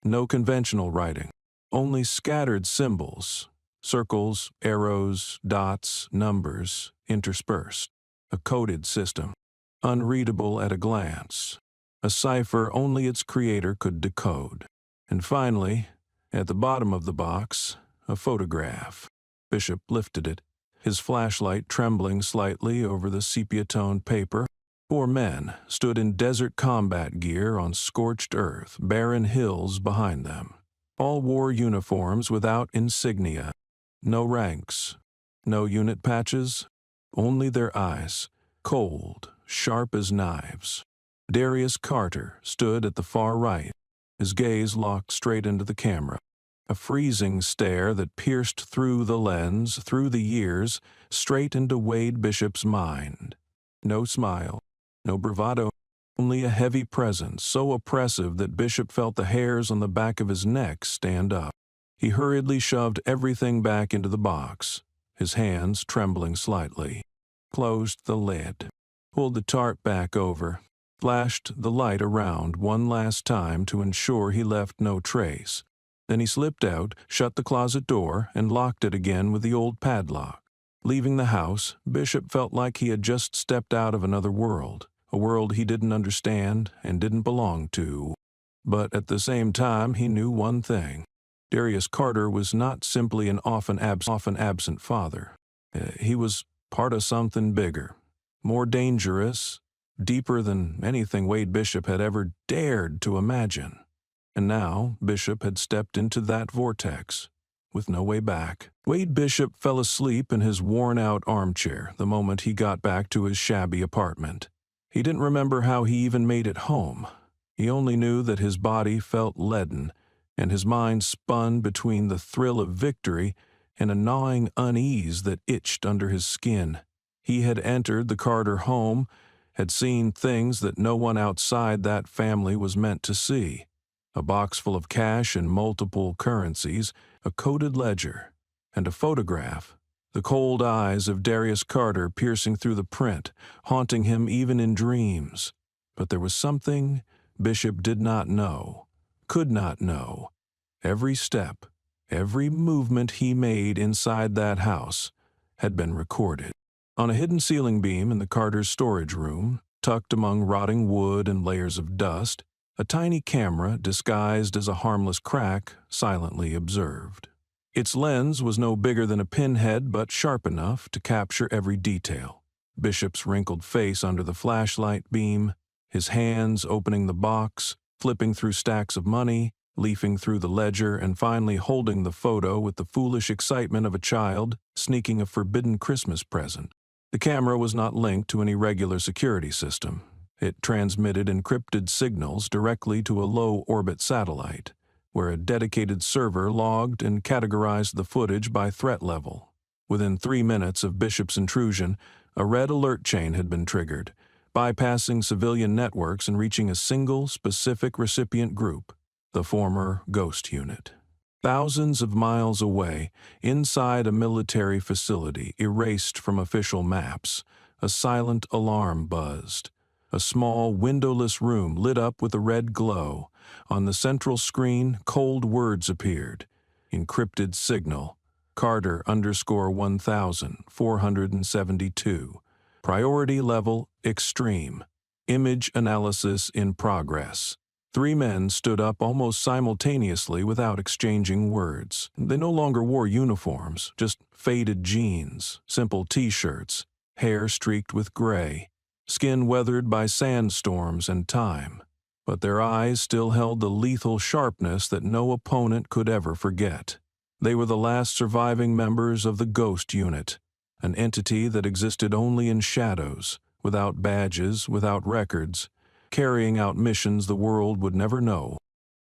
No conventional writing, only scattered symbols. Circles, arrows, dots, numbers, interspersed. A coded system, unreadable at a glance. A cipher only its creator could decode. And finally, at the bottom of the box, a photograph. Bishop lifted it, his flashlight trembling slightly over the sepia-toned paper. 4 men stood in desert combat gear on scorched earth, barren hills behind them. All wore uniforms without insignia. No ranks, no unit patches, only their eyes, cold, sharp as knives. Darius Carter stood at the far right, his gaze locked straight into the camera. A freezing stare that pierced through the lens, through the years, straight into Wade Bishop's mind. No smile, no bravado, only a heavy presence so oppressive that Bishop felt the hairs on the back of his neck stand up. He hurriedly shoved everything back into the box, his hands trembling slightly, closed the lid, pulled the tarp back over, flashed the light around one last time to ensure he left no trace. Then he slipped out, shut the closet door, and locked it again with the old padlock. Leaving the house, Bishop felt like he had just stepped out of another world, a world he didn't understand and didn't belong to. But at the same time, he knew one thing. Darius Carter was not simply an often absent father. He was part of something bigger, more dangerous, deeper than anything Wade Bishop had ever dared to imagine. And now Bishop had stepped into that vortex, with no way back. Wade Bishop fell asleep in his worn-out armchair the moment he got back to his shabby apartment. He didn't remember how he even made it home. He only knew that his body felt leaden, and his mind spun between the thrill of victory and a gnawing unease that itched under his skin. He had entered the Carter home, had seen things that no one outside that family was meant to see. A box full of cash and multiple currencies, a coded ledger, and a photograph. The cold eyes of Darius Carter piercing through the print, haunting him even in dreams. But there was something Bishop did not know. Could not know. Every step, every movement he made inside that house had been recorded. On a hidden ceiling beam in the Carter's storage room, tucked among rotting wood and layers of dust, a tiny camera disguised as a harmless crack silently observed. Its lens was no bigger than a pinhead but sharp enough to capture every detail. Bishop's wrinkled face under the flashlight beam, his hands opening the box, flipping through stacks of money, leafing through the ledger, and finally holding the photo with the foolish excitement of a child sneaking a forbidden Christmas present. The camera was not linked to any regular security system. It transmitted encrypted signals directly to a low-orbit satellite, where a dedicated server logged and categorized the footage by threat level. Within 3 minutes of Bishop's intrusion, a red alert chain had been triggered, bypassing civilian networks and reaching a single, specific recipient group, the former Ghost Unit. Thousands of miles away, inside a military facility erased from official maps, a silent alarm buzzed. A small, windowless room lit up with a red glow. On the central screen, cold words appeared. Encrypted signal, Carter _1472. Priority level extreme. Image analysis in progress. Three men stood up almost simultaneously without exchanging words. They no longer wore uniforms, just faded jeans, simple t-shirts, hair streaked with gray, skin weathered by sandstorms and time. But their eyes still held the lethal sharpness that no opponent could ever forget. They were the last surviving members of the Ghost Unit, an entity that existed only in shadows, without badges, without records, carrying out missions the world would never know.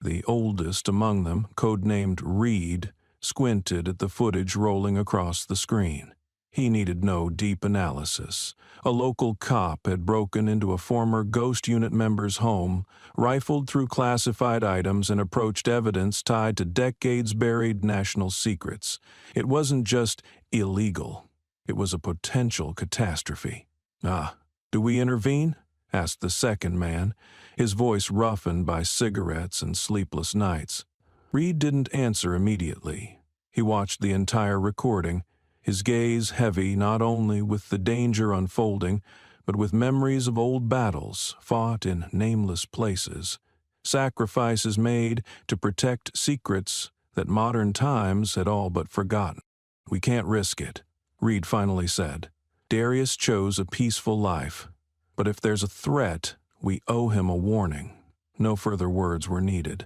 The oldest among them, codenamed Reed, squinted at the footage rolling across the screen. He needed no deep analysis. A local cop had broken into a former Ghost Unit member's home, rifled through classified items, and approached evidence tied to decades-buried national secrets. It wasn't just illegal. It was a potential catastrophe. "Ah, do we intervene?" asked the second man, his voice roughened by cigarettes and sleepless nights. Reed didn't answer immediately. He watched the entire recording, his gaze heavy not only with the danger unfolding, but with memories of old battles fought in nameless places, sacrifices made to protect secrets that modern times had all but forgotten. "We can't risk it," Reed finally said. "Darius chose a peaceful life. But if there's a threat, we owe him a warning." No further words were needed.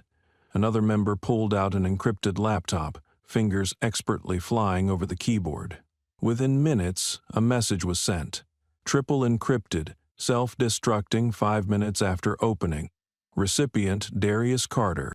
Another member pulled out an encrypted laptop, fingers expertly flying over the keyboard. Within minutes, a message was sent. Triple encrypted, self-destructing 5 minutes after opening. Recipient Darius Carter.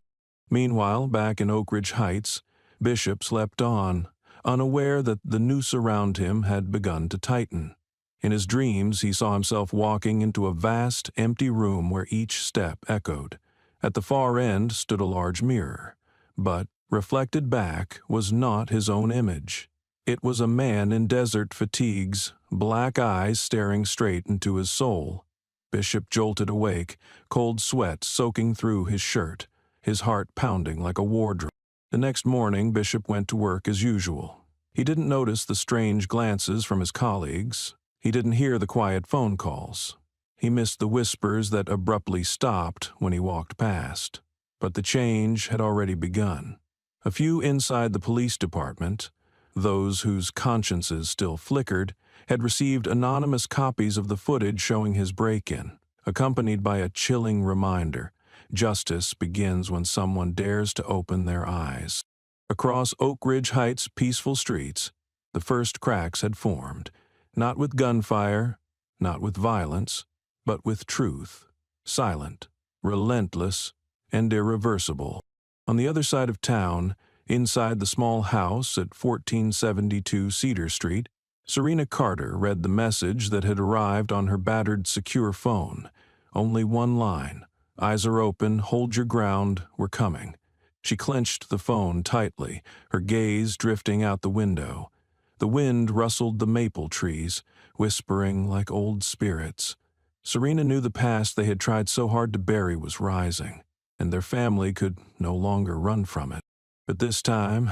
Meanwhile, back in Oak Ridge Heights, Bishop slept on, unaware that the noose around him had begun to tighten. In his dreams, he saw himself walking into a vast, empty room where each step echoed. At the far end stood a large mirror, but, reflected back, was not his own image. It was a man in desert fatigues, black eyes staring straight into his soul. Bishop jolted awake, cold sweat soaking through his shirt, his heart pounding like a war drum. The next morning, Bishop went to work as usual. He didn't notice the strange glances from his colleagues. He didn't hear the quiet phone calls. He missed the whispers that abruptly stopped when he walked past. But the change had already begun. A few inside the police department, those whose consciences still flickered, had received anonymous copies of the footage showing his break-in, accompanied by a chilling reminder: justice begins when someone dares to open their eyes. Across Oak Ridge Heights' peaceful streets, the first cracks had formed. Not with gunfire, not with violence, but with truth, silent, relentless, and irreversible. On the other side of town, inside the small house at 1472 Cedar Street, Serena Carter read the message that had arrived on her battered secure phone. Only one line: "Eyes are open, hold your ground, we're coming." She clenched the phone tightly, her gaze drifting out the window. The wind rustled the maple trees, whispering like old spirits. Serena knew the past they had tried so hard to bury was rising, and their family could no longer run from it. But this time,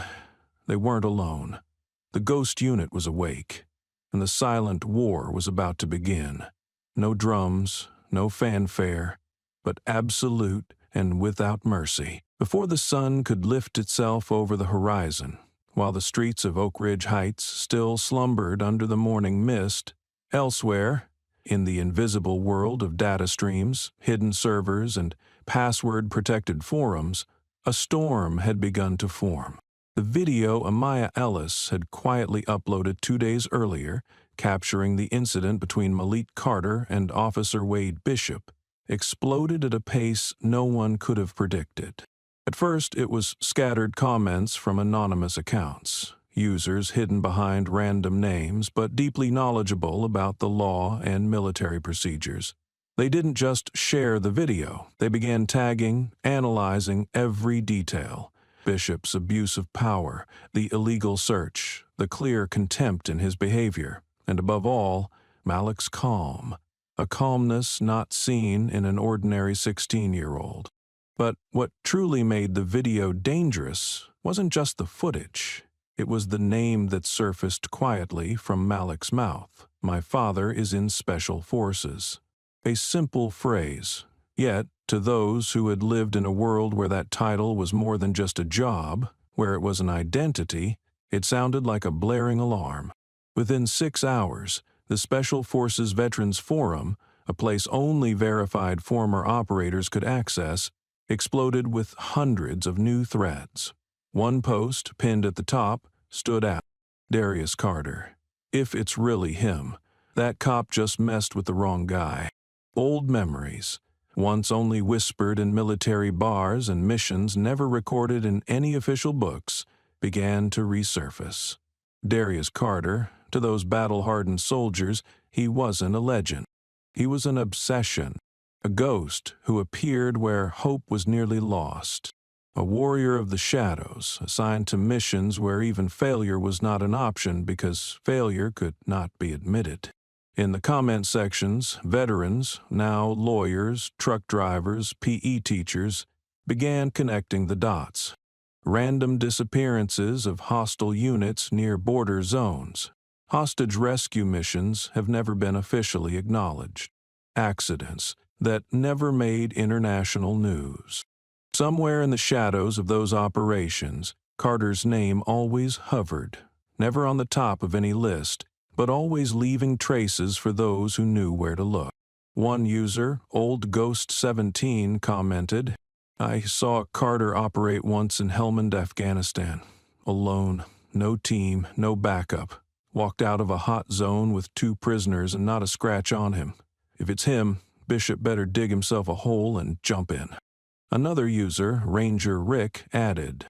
they weren't alone. The Ghost Unit was awake, and the silent war was about to begin. No drums, no fanfare, but absolute and without mercy. Before the sun could lift itself over the horizon, while the streets of Oak Ridge Heights still slumbered under the morning mist, elsewhere, in the invisible world of data streams, hidden servers, and password-protected forums, a storm had begun to form. The video Amaya Ellis had quietly uploaded 2 days earlier, capturing the incident between Malik Carter and Officer Wade Bishop, exploded at a pace no one could have predicted. At first, it was scattered comments from anonymous accounts, users hidden behind random names but deeply knowledgeable about the law and military procedures. They didn't just share the video. They began tagging, analyzing every detail: Bishop's abuse of power, the illegal search, the clear contempt in his behavior, and above all, Malik's calm, a calmness not seen in an ordinary 16-year-old. But what truly made the video dangerous wasn't just the footage. It was the name that surfaced quietly from Malik's mouth. "My father is in Special Forces." A simple phrase, yet To those who had lived in a world where that title was more than just a job, where it was an identity, it sounded like a blaring alarm. Within 6 hours, the Special Forces Veterans Forum, a place only verified former operators could access, exploded with hundreds of new threads. One post, pinned at the top, stood out. Darius Carter. If it's really him, that cop just messed with the wrong guy. Old memories, once only whispered in military bars and missions never recorded in any official books, began to resurface. Darius Carter, to those battle-hardened soldiers, he wasn't a legend. He was an obsession, a ghost who appeared where hope was nearly lost. A warrior of the shadows, assigned to missions where even failure was not an option because failure could not be admitted. In the comment sections, veterans, now lawyers, truck drivers, PE teachers, began connecting the dots. Random disappearances of hostile units near border zones. Hostage rescue missions have never been officially acknowledged. Accidents that never made international news. Somewhere in the shadows of those operations, Carter's name always hovered, never on the top of any list, but always leaving traces for those who knew where to look. One user, Old Ghost 17, commented, "I saw Carter operate once in Helmand, Afghanistan. Alone, no team, no backup. Walked out of a hot zone with 2 prisoners and not a scratch on him. If it's him, Bishop better dig himself a hole and jump in." Another user, Ranger Rick, added,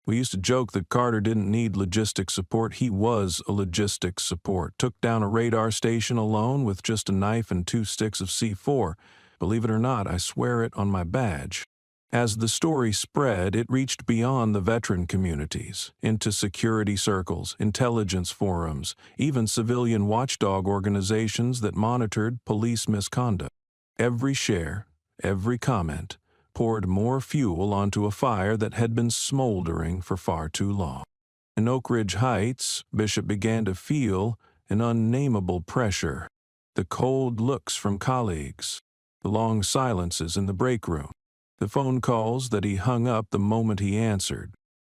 "We used to joke that Carter didn't need logistics support. He was a logistics support. Took down a radar station alone with just a knife and 2 sticks of C4. Believe it or not, I swear it on my badge." As the story spread, it reached beyond the veteran communities, into security circles, intelligence forums, even civilian watchdog organizations that monitored police misconduct. Every share, every comment, poured more fuel onto a fire that had been smoldering for far too long. In Oak Ridge Heights, Bishop began to feel an unnameable pressure. The cold looks from colleagues, the long silences in the break room, the phone calls that he hung up the moment he answered.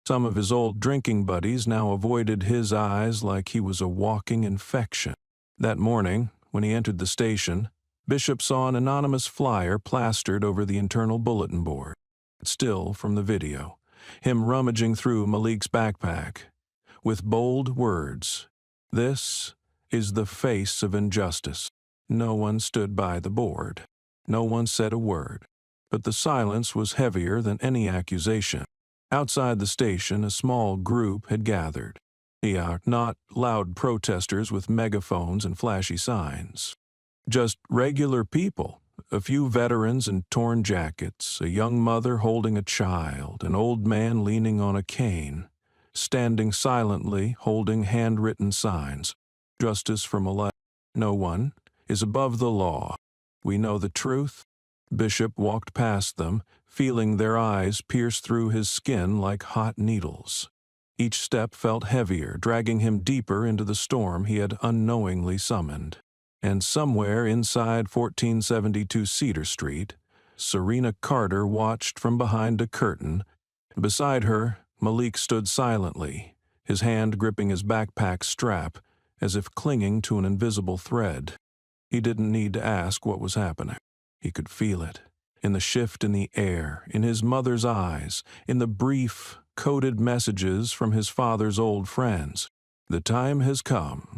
Some of his old drinking buddies now avoided his eyes like he was a walking infection. That morning, when he entered the station, Bishop saw an anonymous flyer plastered over the internal bulletin board. Still from the video, him rummaging through Malik's backpack, with bold words, "This is the face of injustice." No one stood by the board. No one said a word. But the silence was heavier than any accusation. Outside the station, a small group had gathered. Not loud protesters with megaphones and flashy signs. Just regular people, a few veterans in torn jackets, a young mother holding a child, an old man leaning on a cane, standing silently holding handwritten signs. Justice for Malek. No one is above the law. We know the truth. Bishop walked past them, feeling their eyes pierce through his skin like hot needles. Each step felt heavier, dragging him deeper into the storm he had unknowingly summoned. And somewhere inside 1472 Cedar Street, Serena Carter watched from behind a curtain. Beside her, Malik stood silently, his hand gripping his backpack strap, as if clinging to an invisible thread. He didn't need to ask what was happening. He could feel it, in the shift in the air, in his mother's eyes, in the brief, coded messages from his father's old friends. The time has come.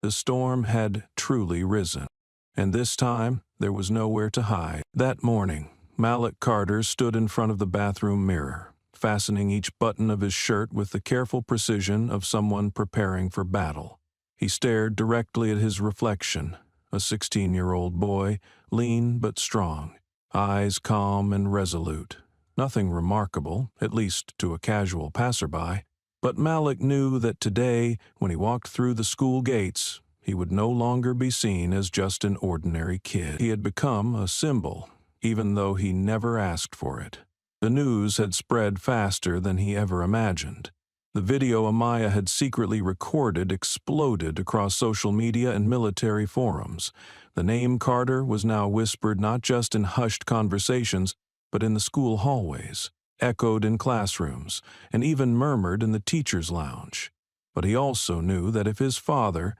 The storm had truly risen, and this time there was nowhere to hide. That morning, Malik Carter stood in front of the bathroom mirror, fastening each button of his shirt with the careful precision of someone preparing for battle. He stared directly at his reflection, a 16-year-old boy, lean but strong, eyes calm and resolute. Nothing remarkable, at least to a casual passerby. But Malik knew that today, when he walked through the school gates, he would no longer be seen as just an ordinary kid. He had become a symbol, even though he never asked for it. The news had spread faster than he ever imagined. The video Amaya had secretly recorded exploded across social media and military forums. The name Carter was now whispered not just in hushed conversations, but in the school hallways, echoed in classrooms, and even murmured in the teacher's lounge. But he also knew that if his father,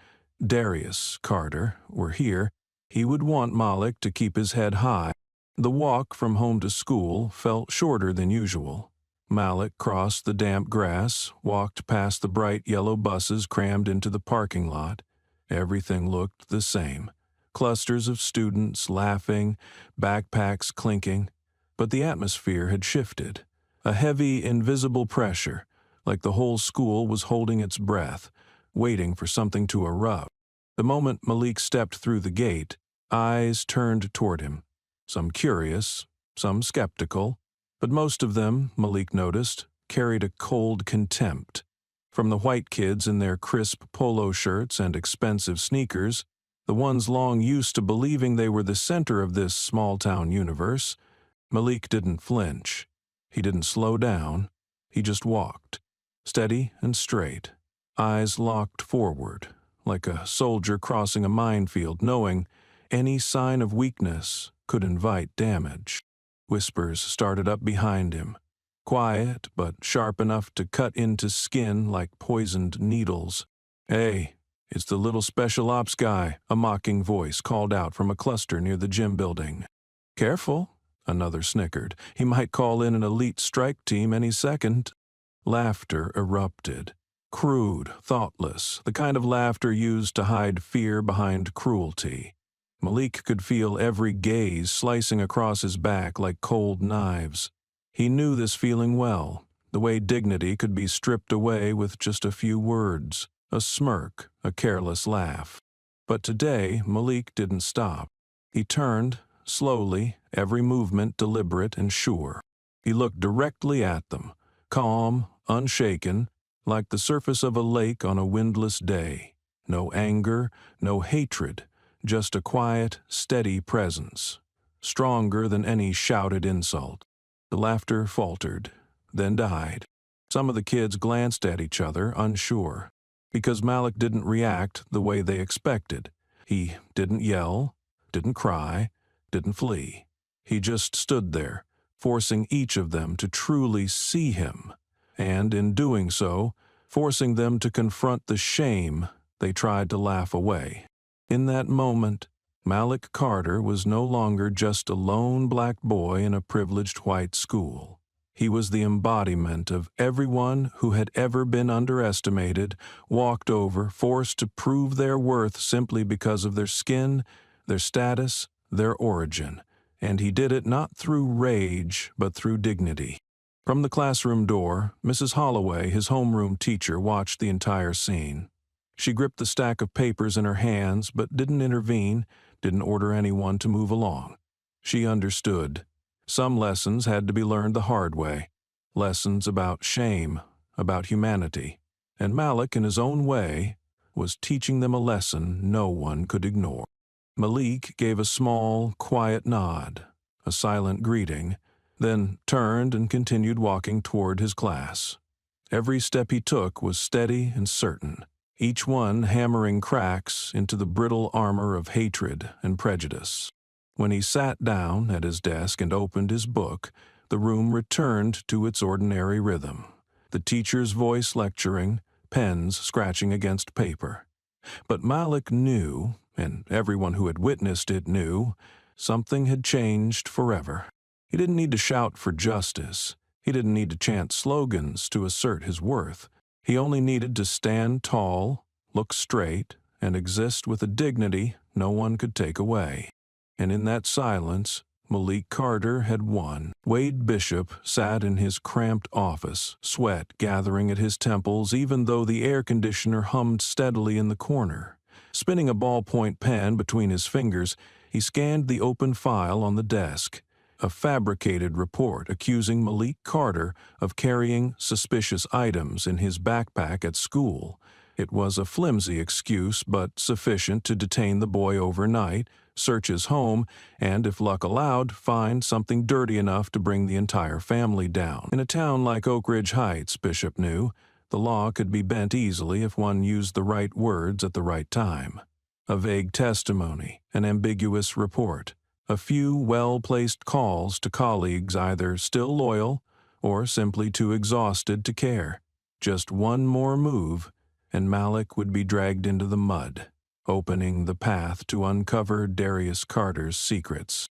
Darius Carter, were here, he would want Malik to keep his head high. The walk from home to school felt shorter than usual. Malik crossed the damp grass, walked past the bright yellow buses crammed into the parking lot. Everything looked the same. Clusters of students laughing, backpacks clinking. But the atmosphere had shifted. A heavy, invisible pressure, like the whole school was holding its breath, waiting for something to erupt. The moment Malik stepped through the gate, eyes turned toward him. Some curious, some skeptical, but most of them, Malik noticed, carried a cold contempt. From the white kids in their crisp polo shirts and expensive sneakers, the ones long used to believing they were the center of this small-town universe, Malik didn't flinch. He didn't slow down. He just walked, steady and straight, eyes locked forward, like a soldier crossing a minefield, knowing any sign of weakness could invite damage. Whispers started up behind him, quiet but sharp enough to cut into skin like poisoned needles. "Hey, it's the little special ops guy," a mocking voice called out from a cluster near the gym building. "Careful," another snickered. "He might call in an elite strike team any second." Laughter erupted. Crude, thoughtless, the kind of laughter used to hide fear behind cruelty. Malik could feel every gaze slicing across his back like cold knives. He knew this feeling well, the way dignity could be stripped away with just a few words, a smirk, a careless laugh. But today, Malik didn't stop. He turned, slowly, every movement deliberate and sure. He looked directly at them, calm, unshaken, like the surface of a lake on a windless day. No anger, no hatred, just a quiet, steady presence, stronger than any shouted insult. The laughter faltered, then died. Some of the kids glanced at each other, unsure, because Malik didn't react the way they expected. He didn't yell, didn't cry, didn't flee. He just stood there, forcing each of them to truly see him, and in doing so, forcing them to confront the shame they tried to laugh away. In that moment, Malik Carter was no longer just a lone black boy in a privileged white school. He was the embodiment of everyone who had ever been underestimated, walked over, forced to prove their worth simply because of their skin, their status, their origin. And he did it not through rage, but through dignity. From the classroom door, Mrs. Holloway, his homeroom teacher, watched the entire scene. She gripped the stack of papers in her hands, but didn't intervene, didn't order anyone to move along. She understood. Some lessons had to be learned the hard way. Lessons about shame, about humanity. And Malik, in his own way, was teaching them a lesson no one could ignore. Malik gave a small, quiet nod, a silent greeting, then turned and continued walking toward his class. Every step he took was steady and certain, each one hammering cracks into the brittle armor of hatred and prejudice. When he sat down at his desk and opened his book, the room returned to its ordinary rhythm. The teacher's voice lecturing, pens scratching against paper. But Malik knew, and everyone who had witnessed it knew, something had changed forever. He didn't need to shout for justice. He didn't need to chant slogans to assert his worth. He only needed to stand tall, look straight, and exist with a dignity no one could take away. And in that silence, Malik Carter had won. Wade Bishop sat in his cramped office, sweat gathering at his temples even though the air conditioner hummed steadily in the corner. Spinning a ballpoint pen between his fingers, he scanned the open file on the desk. A fabricated report accusing Malik Carter of carrying suspicious items in his backpack at school. It was a flimsy excuse, but sufficient to detain the boy overnight, search his home, and, if luck allowed, find something dirty enough to bring the entire family down. In a town like Oak Ridge Heights, Bishop knew, The law could be bent easily if one used the right words at the right time. A vague testimony, an ambiguous report, a few well-placed calls to colleagues either still loyal or simply too exhausted to care. Just one more move, and Malik would be dragged into the mud, opening the path to uncover Darius Carter's secrets.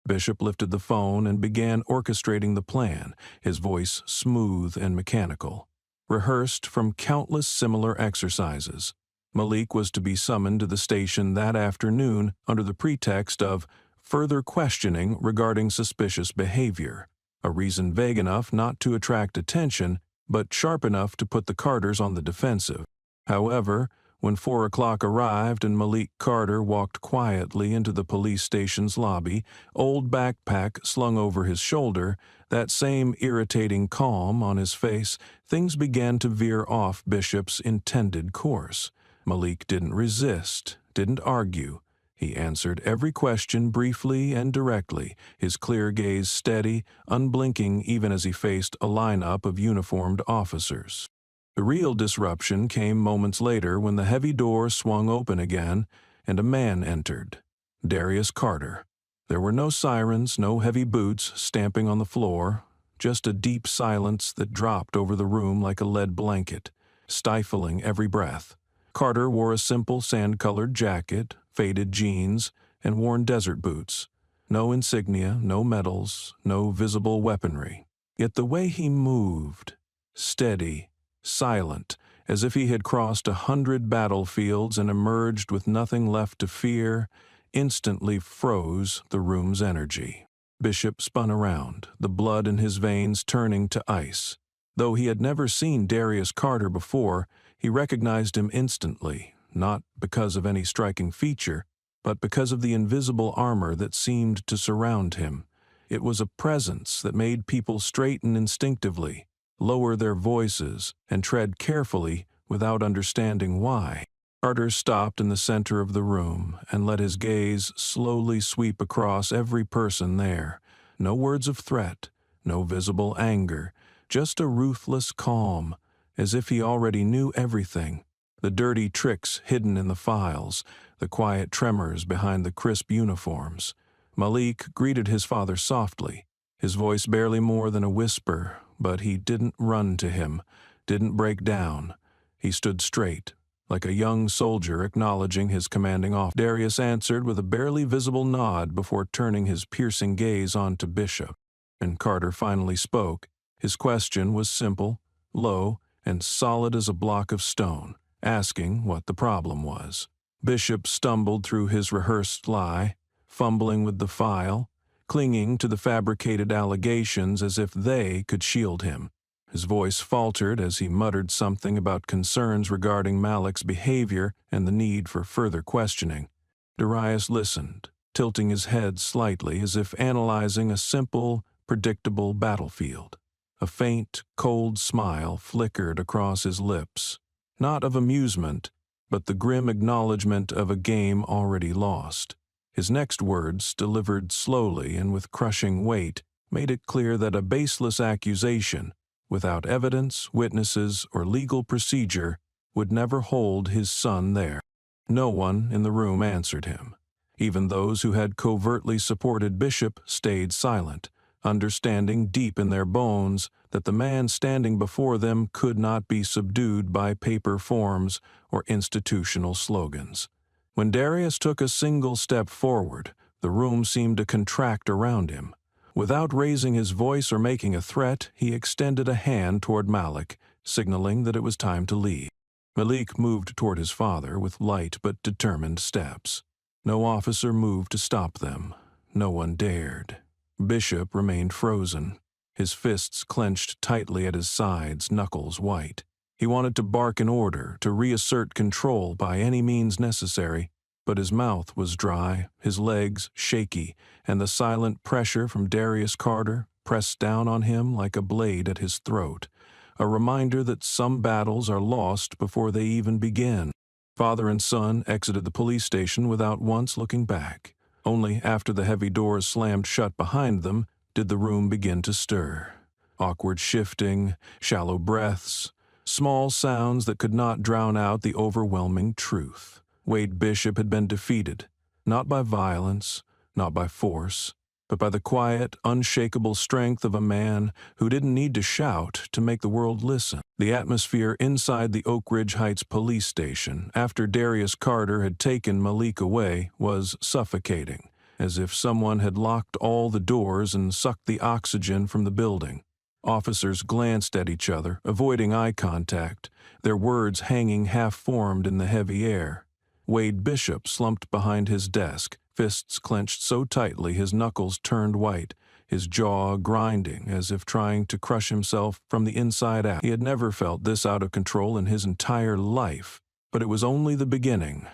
Bishop lifted the phone and began orchestrating the plan, his voice smooth and mechanical. Rehearsed from countless similar exercises, Malik was to be summoned to the station that afternoon under the pretext of further questioning regarding suspicious behavior, a reason vague enough not to attract attention, but sharp enough to put the Carters on the defensive. However, when 4 o'clock arrived and Malik Carter walked quietly into the police station's lobby, old backpack slung over his shoulder, that same irritating calm on his face, things began to veer off Bishop's intended course. Malik didn't resist, didn't argue. He answered every question briefly and directly, his clear gaze steady, unblinking even as he faced a lineup of uniformed officers. The real disruption came moments later when the heavy door swung open again and a man entered. Darius Carter. There were no sirens, no heavy boots stamping on the floor, just a deep silence that dropped over the room like a lead blanket, stifling every breath. Carter wore a simple sand-colored jacket, faded jeans, and worn desert boots. No insignia, no medals, no visible weaponry. Yet the way he moved, steady, silent, as if he had crossed 100 battlefields and emerged with nothing left to fear, instantly froze the room's energy. Bishop spun around, the blood in his veins turning to ice. Though he had never seen Darius Carter before, he recognized him instantly, not because of any striking feature, but because of the invisible armor that seemed to surround him. It was a presence that made people straighten instinctively, lower their voices, and tread carefully without understanding why. Carter stopped in the center of the room and let his gaze slowly sweep across every person there. No words of threat, no visible anger, just a ruthless calm, as if he already knew everything. The dirty tricks hidden in the files, the quiet tremors behind the crisp uniforms. Malik greeted his father softly, his voice barely more than a whisper, but he didn't run to him, didn't break down. He stood straight, like a young soldier acknowledging his commanding officer. Darius answered with a barely visible nod before turning his piercing gaze onto Bishop. And Carter finally spoke. His question was simple, low, and solid as a block of stone, asking what the problem was. Bishop stumbled through his rehearsed lie, fumbling with the file, clinging to the fabricated allegations as if they could shield him. His voice faltered as he muttered something about concerns regarding Malik's behavior and the need for further questioning. Darius listened, tilting his head slightly as if analyzing a simple, predictable battlefield. A faint, cold smile flickered across his lips, not of amusement, but the grim acknowledgement of a game already lost. His next words, delivered slowly and with crushing weight, made it clear that a baseless accusation, without evidence, witnesses, or legal procedure, would never hold his son there. No one in the room answered him. Even those who had covertly supported Bishop stayed silent, understanding deep in their bones that the man standing before them could not be subdued by paper forms or institutional slogans. When Darius took a single step forward, the room seemed to contract around him. Without raising his voice or making a threat, he extended a hand toward Malik, signaling that it was time to leave. Malik moved toward his father with light but determined steps. No officer moved to stop them. No one dared. Bishop remained frozen, his fists clenched tightly at his sides, knuckles white. He wanted to bark an order, to reassert control by any means necessary, but his mouth was dry, his legs shaky, and the silent pressure from Darius Carter pressed down on him like a blade at his throat, a reminder that some battles are lost before they even begin. Father and son exited the police station without once looking back. Only after the heavy doors slammed shut behind them did the room begin to stir. Awkward shifting, shallow breaths, small sounds that could not drown out the overwhelming truth. Wade Bishop had been defeated, not by violence, not by force, but by the quiet, unshakable strength of a man who didn't need to shout to make the world listen. The atmosphere inside the Oak Ridge Heights police station after Darius Carter had taken Malik away was suffocating, as if someone had locked all the doors and sucked the oxygen from the building. Officers glanced at each other, avoiding eye contact, their words hanging half-formed in the heavy air. Wade Bishop slumped behind his desk, fists clenched so tightly his knuckles turned white, his jaw grinding as if trying to crush himself from the inside out. He had never felt this out of control in his entire life, but it was only the beginning.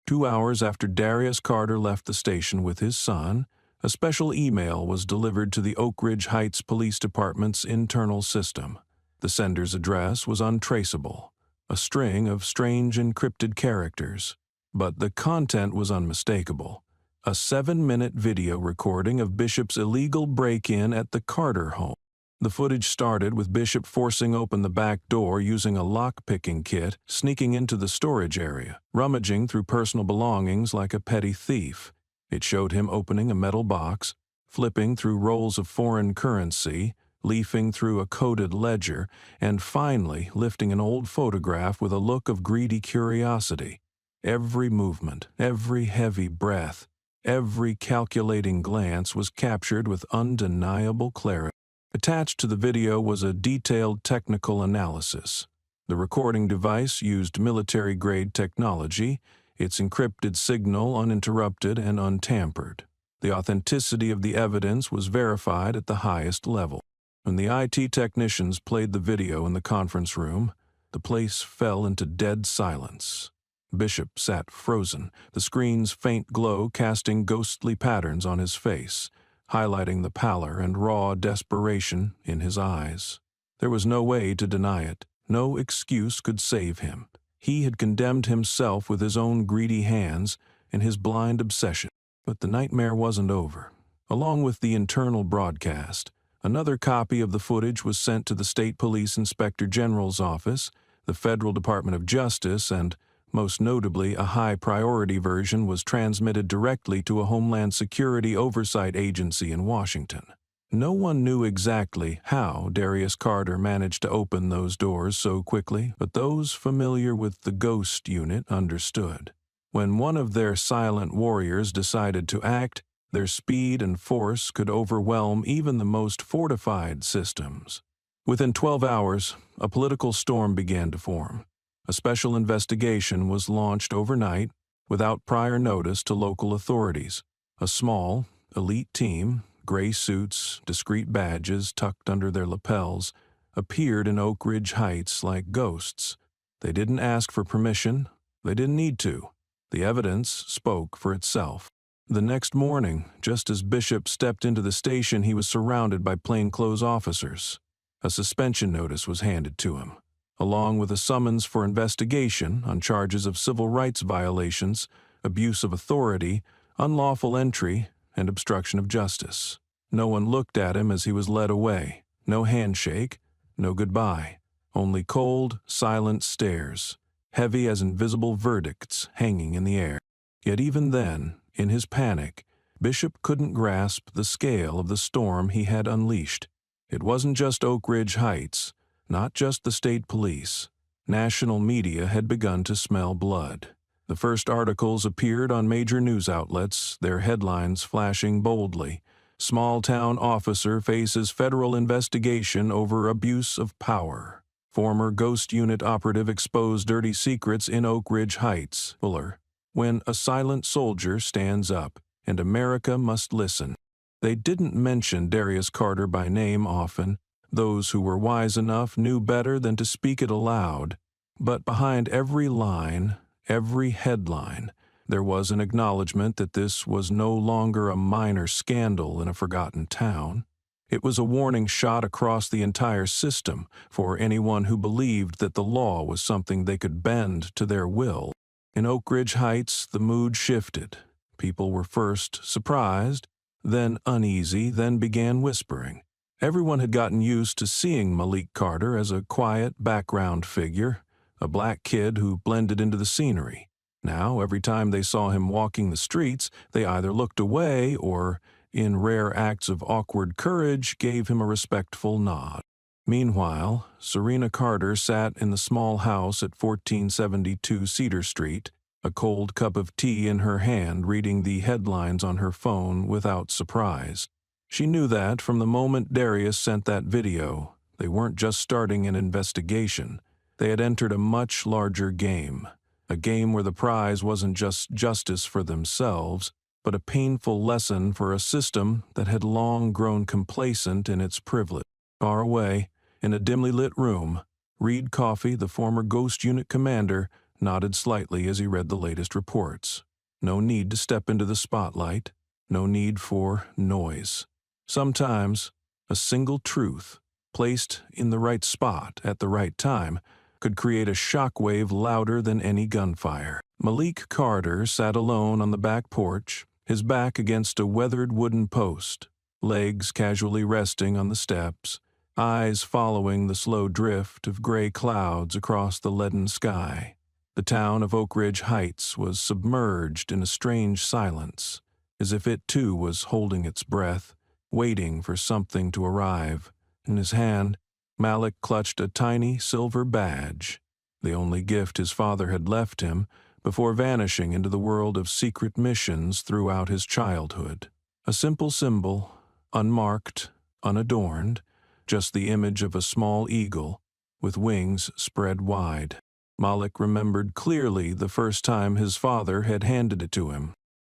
2 hours after Darius Carter left the station with his son, a special email was delivered to the Oak Ridge Heights Police Department's internal system. The sender's address was untraceable, a string of strange encrypted characters. But the content was unmistakable. A 7-minute video recording of Bishop's illegal break-in at the Carter home. The footage started with Bishop forcing open the back door using a lock-picking kit, sneaking into the storage area, rummaging through personal belongings like a petty thief. It showed him opening a metal box, flipping through rolls of foreign currency, leafing through a coded ledger, and finally lifting an old photograph with a look of greedy curiosity. Every movement, every heavy breath, every calculating glance was captured with undeniable clarity. Attached to the video was a detailed technical analysis. The recording device used military-grade technology, its encrypted signal uninterrupted and untampered. The authenticity of the evidence was verified at the highest level. When the IT technicians played the video in the conference room, the place fell into dead silence. Bishop sat frozen, the screen's faint glow casting ghostly patterns on his face, highlighting the pallor and raw desperation in his eyes. There was no way to deny it. No excuse could save him. He had condemned himself with his own greedy hands and his blind obsession. But the nightmare wasn't over. Along with the internal broadcast, another copy of the footage was sent to the State Police Inspector General's office, the Federal Department of Justice, and most notably, a high-priority version was transmitted directly to a Homeland Security Oversight Agency in Washington. No one knew exactly how Darius Carter managed to open those doors so quickly, but those familiar with the Ghost Unit understood. When one of their silent warriors decided to act, their speed and force could overwhelm even the most fortified systems. Within 12 hours, a political storm began to form. A special investigation was launched overnight without prior notice to local authorities. A small, elite team, gray suits, discreet badges tucked under their lapels, appeared in Oak Ridge Heights like ghosts. They didn't ask for permission. They didn't need to. The evidence spoke for itself. The next morning, just as Bishop stepped into the station, he was surrounded by plainclothes officers. A suspension notice was handed to him, along with a summons for investigation on charges of civil rights violations, abuse of authority, unlawful entry, and obstruction of justice. No one looked at him as he was led away. No handshake, no goodbye. Only cold, silent stares, heavy as invisible verdicts hanging in the air. Yet even then, in his panic, Bishop couldn't grasp the scale of the storm he had unleashed. It wasn't just Oak Ridge Heights, not just the state police. National media had begun to smell blood. The first articles appeared on major news outlets, their headlines flashing boldly. Small-town officer faces federal investigation over abuse of power. Former Ghost Unit operative exposed dirty secrets in Oak Ridge Heights. Fuller. When a silent soldier stands up, and America must listen. They didn't mention Darius Carter by name often. Those who were wise enough knew better than to speak it aloud. But behind every line, every headline, there was an acknowledgement that this was no longer a minor scandal in a forgotten town. It was a warning shot across the entire system for anyone who believed that the law was something they could bend to their will. In Oak Ridge Heights, the mood shifted. People were first surprised, then uneasy, then began whispering. Everyone had gotten used to seeing Malik Carter as a quiet background figure, a black kid who blended into the scenery. Now, every time they saw him walking the streets, they either looked away or, in rare acts of awkward courage, gave him a respectful nod. Meanwhile, Serena Carter sat in the small house at 1472 Cedar Street, a cold cup of tea in her hand, reading the headlines on her phone without surprise. She knew that from the moment Darius sent that video, they weren't just starting an investigation. They had entered a much larger game, a game where the prize wasn't just justice for themselves, but a painful lesson for a system that had long grown complacent in its privilege. Far away, in a dimly lit room, Reed Coffey, the former Ghost Unit commander, nodded slightly as he read the latest reports. No need to step into the spotlight, no need for noise. Sometimes, a single truth, placed in the right spot at the right time, could create a shockwave louder than any gunfire. Malik Carter sat alone on the back porch, his back against a weathered wooden post, legs casually resting on the steps, eyes following the slow drift of gray clouds across the leaden sky. The town of Oak Ridge Heights was submerged in a strange silence, as if it too was holding its breath, waiting for something to arrive. In his hand, Malik clutched a tiny silver badge, the only gift his father had left him before vanishing into the world of secret missions throughout his childhood. A simple symbol, unmarked, unadorned, just the image of a small eagle with wings spread wide. Malik remembered clearly the first time his father had handed it to him.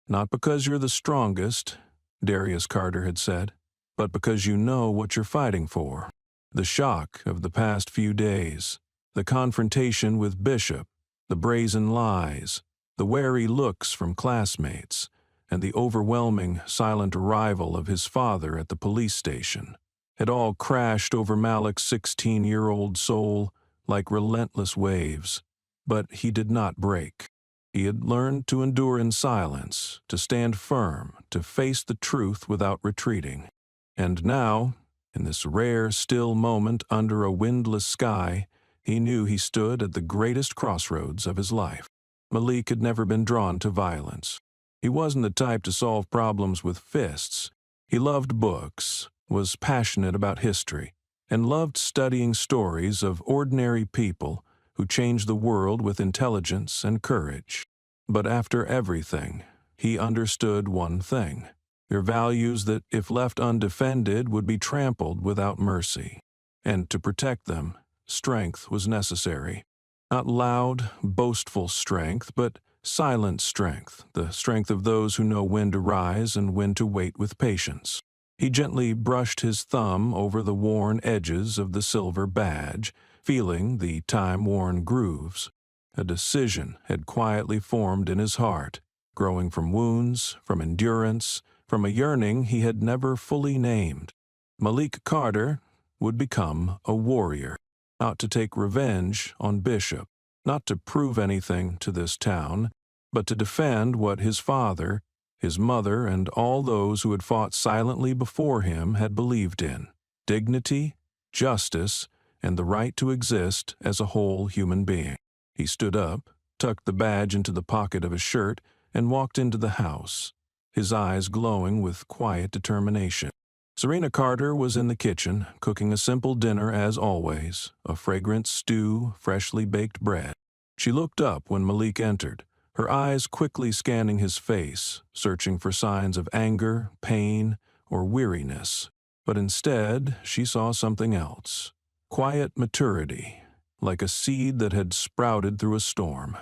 "Not because you're the strongest," Darius Carter had said, "but because you know what you're fighting for." The shock of the past few days, the confrontation with Bishop, the brazen lies, the wary looks from classmates, and the overwhelming, silent arrival of his father at the police station had all crashed over Malik's 16-year-old soul like relentless waves. But he did not break. He had learned to endure in silence, to stand firm, to face the truth without retreating. And now, in this rare, still moment under a windless sky, he knew he stood at the greatest crossroads of his life. Malik had never been drawn to violence. He wasn't the type to solve problems with fists. He loved books, was passionate about history, and loved studying stories of ordinary people who changed the world with intelligence and courage. But after everything, he understood one thing: their values that, if left undefended, would be trampled without mercy. And to protect them, strength was necessary. Not loud, boastful strength, but silent strength, the strength of those who know when to rise and when to wait with patience. He gently brushed his thumb over the worn edges of the silver badge, feeling the time-worn grooves. A decision had quietly formed in his heart, growing from wounds, from endurance, from a yearning he had never fully named. Malik Carter would become a warrior, not to take revenge on Bishop, not to prove anything to this town, but to defend what his father, his mother, and all those who had fought silently before him had believed in: dignity, justice, and the right to exist as a whole human being. He stood up, tucked the badge into the pocket of his shirt, and walked into the house, his eyes glowing with quiet determination. Serena Carter was in the kitchen, cooking a simple dinner as always, a fragrant stew, freshly baked bread. She looked up when Malik entered, her eyes quickly scanning his face, searching for signs of anger, pain, or weariness. But instead, she saw something else: quiet maturity, like a seed that had sprouted through a storm.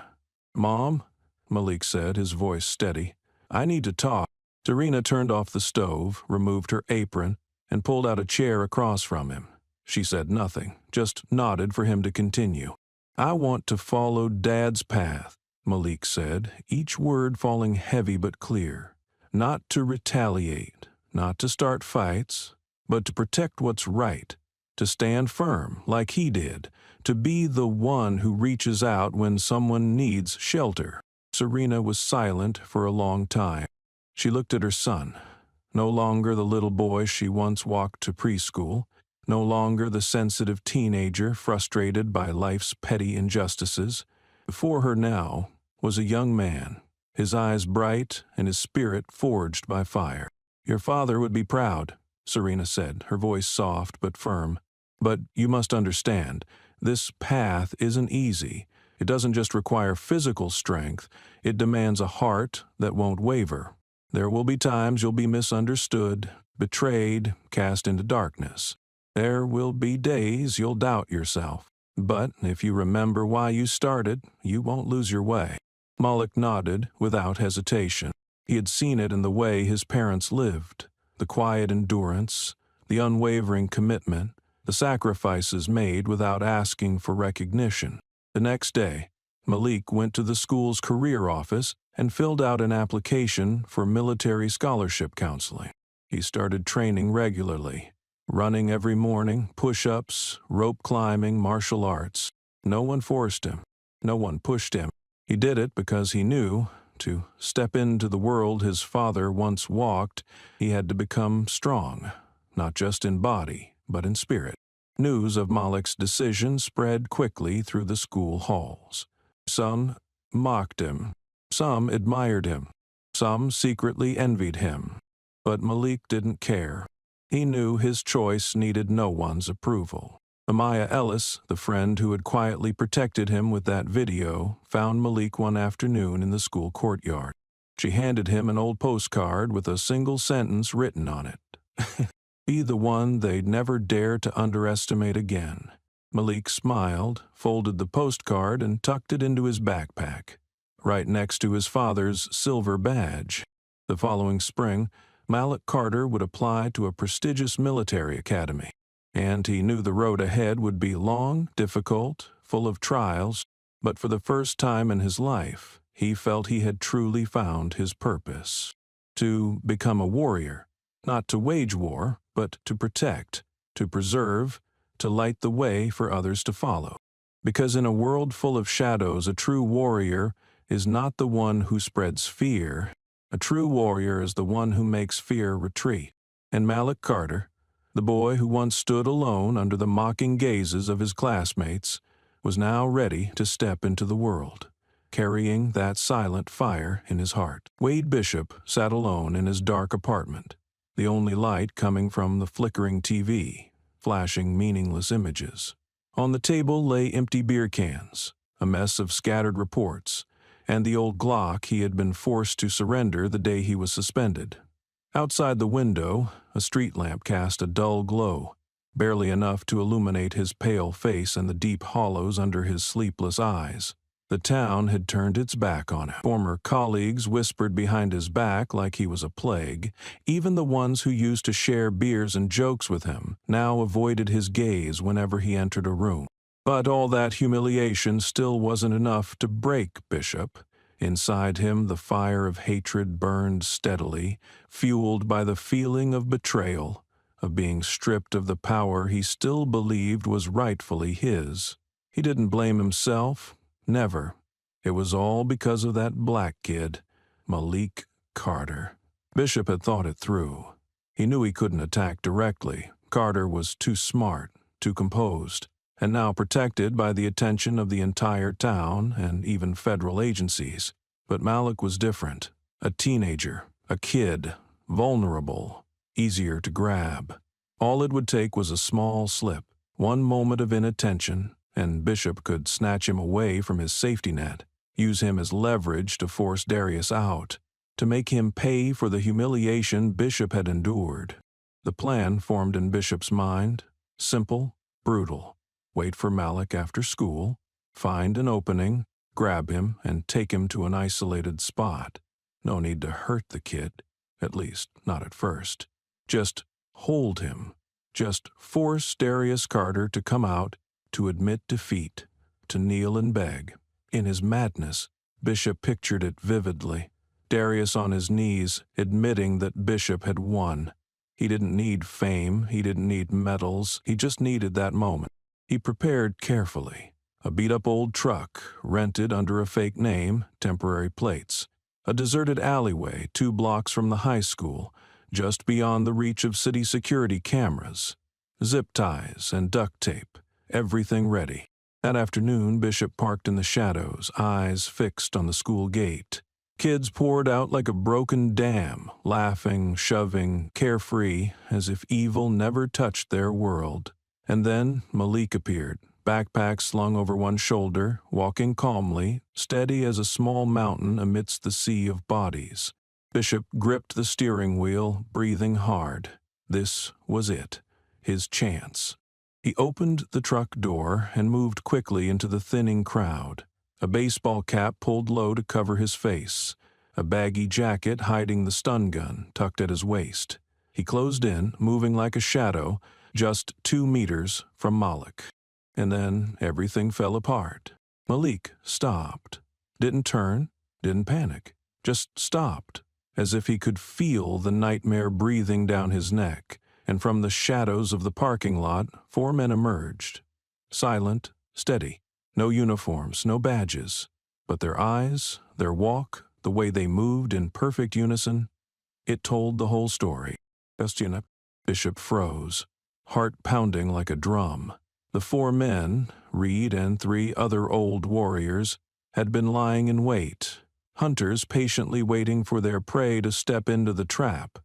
"Mom," Malik said, his voice steady, "I need to talk." Serena turned off the stove, removed her apron, and pulled out a chair across from him. She said nothing, just nodded for him to continue. "I want to follow Dad's path," Malik said, each word falling heavy but clear. "Not to retaliate, not to start fights, but to protect what's right, to stand firm like he did, to be the one who reaches out when someone needs shelter." Serena was silent for a long time. She looked at her son. No longer the little boy she once walked to preschool, no longer the sensitive teenager frustrated by life's petty injustices. Before her now was a young man, his eyes bright and his spirit forged by fire. "Your father would be proud," Serena said, her voice soft but firm. "But you must understand, this path isn't easy. It doesn't just require physical strength, it demands a heart that won't waver. There will be times you'll be misunderstood, betrayed, cast into darkness. There will be days you'll doubt yourself. But if you remember why you started, you won't lose your way." Malik nodded without hesitation. He had seen it in the way his parents lived, the quiet endurance, the unwavering commitment, the sacrifices made without asking for recognition. The next day, Malik went to the school's career office and filled out an application for military scholarship counseling. He started training regularly, running every morning, push-ups, rope climbing, martial arts. No one forced him. No one pushed him. He did it because he knew to step into the world his father once walked, he had to become strong, not just in body, but in spirit. News of Malik's decision spread quickly through the school halls. Some mocked him. Some admired him. Some secretly envied him. But Malik didn't care. He knew his choice needed no one's approval. Amaya Ellis, the friend who had quietly protected him with that video, found Malik one afternoon in the school courtyard. She handed him an old postcard with a single sentence written on it. Be the one they'd never dare to underestimate again. Malik smiled, folded the postcard, and tucked it into his backpack, right next to his father's silver badge. The following spring, Malik Carter would apply to a prestigious military academy, and he knew the road ahead would be long, difficult, full of trials, but for the first time in his life, he felt he had truly found his purpose. To become a warrior, not to wage war, but to protect, to preserve, to light the way for others to follow. Because in a world full of shadows, a true warrior is not the one who spreads fear. A true warrior is the one who makes fear retreat. And Malik Carter, the boy who once stood alone under the mocking gazes of his classmates, was now ready to step into the world, carrying that silent fire in his heart. Wade Bishop sat alone in his dark apartment, the only light coming from the flickering TV, flashing meaningless images. On the table lay empty beer cans, a mess of scattered reports, and the old Glock he had been forced to surrender the day he was suspended. Outside the window, a street lamp cast a dull glow, barely enough to illuminate his pale face and the deep hollows under his sleepless eyes. The town had turned its back on him. Former colleagues whispered behind his back like he was a plague. Even the ones who used to share beers and jokes with him now avoided his gaze whenever he entered a room. But all that humiliation still wasn't enough to break Bishop. Inside him, the fire of hatred burned steadily, fueled by the feeling of betrayal, of being stripped of the power he still believed was rightfully his. He didn't blame himself. Never. It was all because of that black kid, Malik Carter. Bishop had thought it through. He knew he couldn't attack directly. Carter was too smart, too composed, and now protected by the attention of the entire town and even federal agencies. But Malik was different. A teenager, a kid, vulnerable, easier to grab. All it would take was a small slip, one moment of inattention, and Bishop could snatch him away from his safety net, use him as leverage to force Darius out, to make him pay for the humiliation Bishop had endured. The plan formed in Bishop's mind, simple, brutal. Wait for Malik after school, find an opening, grab him, and take him to an isolated spot. No need to hurt the kid, at least not at first. Just hold him. Just force Darius Carter to come out, to admit defeat, to kneel and beg. In his madness, Bishop pictured it vividly. Darius on his knees, admitting that Bishop had won. He didn't need fame, he didn't need medals, he just needed that moment. He prepared carefully. A beat-up old truck, rented under a fake name, temporary plates. A deserted alleyway 2 blocks from the high school, just beyond the reach of city security cameras. Zip ties and duct tape, everything ready. That afternoon, Bishop parked in the shadows, eyes fixed on the school gate. Kids poured out like a broken dam, laughing, shoving, carefree, as if evil never touched their world. And then Malik appeared, backpack slung over one shoulder, walking calmly, steady as a small mountain amidst the sea of bodies. Bishop gripped the steering wheel, breathing hard. This was it, his chance. He opened the truck door and moved quickly into the thinning crowd. A baseball cap pulled low to cover his face, a baggy jacket hiding the stun gun tucked at his waist. He closed in, moving like a shadow, just 2 meters from Malik. And then everything fell apart. Malik stopped. Didn't turn, didn't panic, just stopped, as if he could feel the nightmare breathing down his neck. And from the shadows of the parking lot, 4 men emerged. Silent, steady, no uniforms, no badges. But their eyes, their walk, the way they moved in perfect unison, it told the whole story. Bishop froze, heart pounding like a drum. The 4 men, Reed and 3 other old warriors, had been lying in wait, hunters patiently waiting for their prey to step into the trap.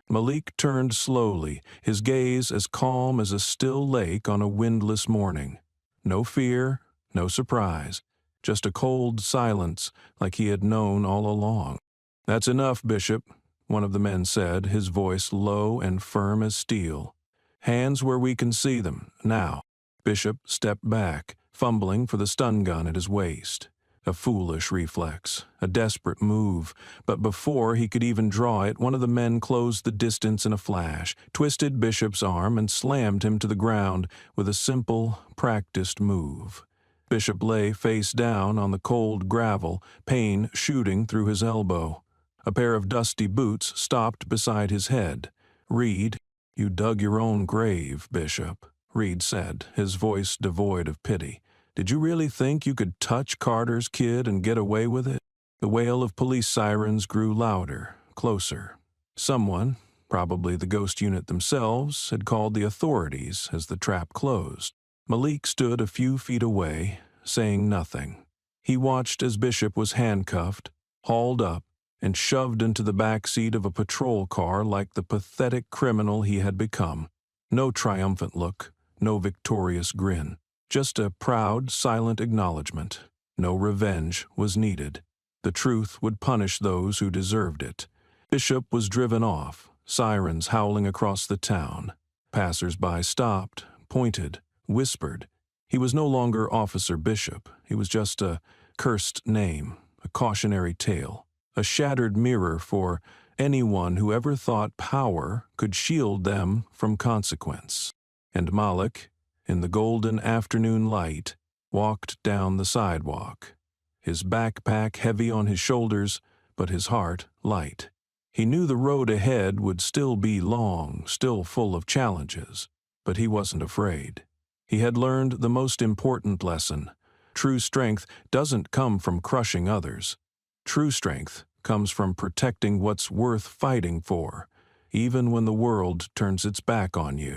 Malik turned slowly, his gaze as calm as a still lake on a windless morning. No fear, no surprise, just a cold silence like he had known all along. "That's enough, Bishop," one of the men said, his voice low and firm as steel. "Hands where we can see them, now." Bishop stepped back, fumbling for the stun gun at his waist. A foolish reflex, a desperate move, but before he could even draw it, one of the men closed the distance in a flash, twisted Bishop's arm, and slammed him to the ground with a simple, practiced move. Bishop lay face down on the cold gravel, pain shooting through his elbow. A pair of dusty boots stopped beside his head. "Reed, you dug your own grave, Bishop," Reed said, his voice devoid of pity. "Did you really think you could touch Carter's kid and get away with it?" The wail of police sirens grew louder, closer. Someone, probably the ghost unit themselves, had called the authorities as the trap closed. Malik stood a few feet away, saying nothing. He watched as Bishop was handcuffed, hauled up, and shoved into the back seat of a patrol car like the pathetic criminal he had become. No triumphant look, no victorious grin. Just a proud, silent acknowledgement. No revenge was needed. The truth would punish those who deserved it. Bishop was driven off, sirens howling across the town. Passers-by stopped, pointed, whispered. He was no longer Officer Bishop. He was just a cursed name, a cautionary tale, a shattered mirror for anyone who ever thought power could shield them from consequence. And Malik, in the golden afternoon light, walked down the sidewalk, his backpack heavy on his shoulders, but his heart light. He knew the road ahead would still be long, still full of challenges, but he wasn't afraid. He had learned the most important lesson. True strength doesn't come from crushing others. True strength comes from protecting what's worth fighting for, even when the world turns its back on you.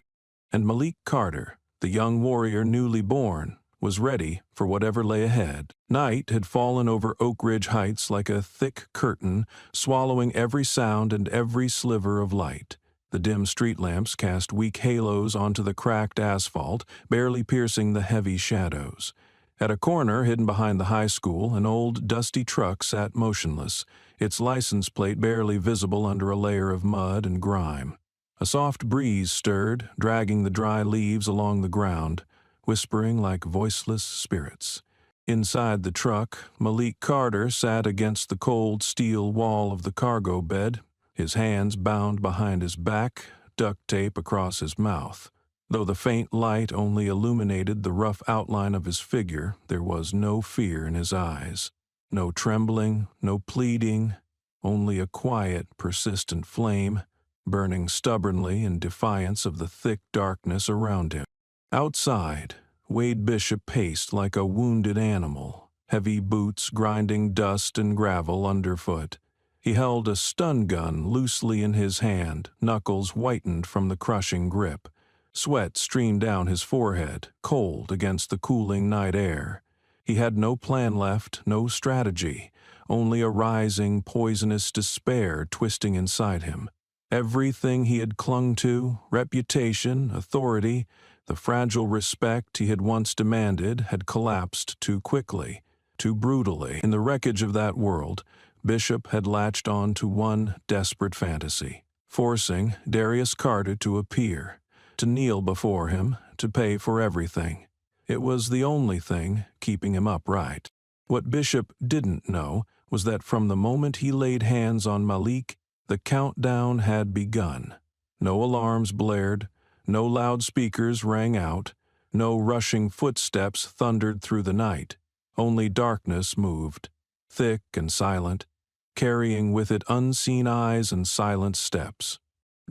And Malik Carter, the young warrior newly born, was ready for whatever lay ahead. Night had fallen over Oak Ridge Heights like a thick curtain, swallowing every sound and every sliver of light. The dim street lamps cast weak halos onto the cracked asphalt, barely piercing the heavy shadows. At a corner hidden behind the high school, an old, dusty truck sat motionless, its license plate barely visible under a layer of mud and grime. A soft breeze stirred, dragging the dry leaves along the ground, whispering like voiceless spirits. Inside the truck, Malik Carter sat against the cold steel wall of the cargo bed, his hands bound behind his back, duct tape across his mouth. Though the faint light only illuminated the rough outline of his figure, there was no fear in his eyes. No trembling, no pleading, only a quiet, persistent flame, burning stubbornly in defiance of the thick darkness around him. Outside, Wade Bishop paced like a wounded animal, heavy boots grinding dust and gravel underfoot. He held a stun gun loosely in his hand, knuckles whitened from the crushing grip. Sweat streamed down his forehead, cold against the cooling night air. He had no plan left, no strategy, only a rising, poisonous despair twisting inside him. Everything he had clung to, reputation, authority, the fragile respect he had once demanded, had collapsed too quickly, too brutally. In the wreckage of that world, Bishop had latched on to one desperate fantasy, forcing Darius Carter to appear, to kneel before him, to pay for everything. It was the only thing keeping him upright. What Bishop didn't know was that from the moment he laid hands on Malik, the countdown had begun. No alarms blared, no loudspeakers rang out, no rushing footsteps thundered through the night. Only darkness moved, thick and silent, carrying with it unseen eyes and silent steps.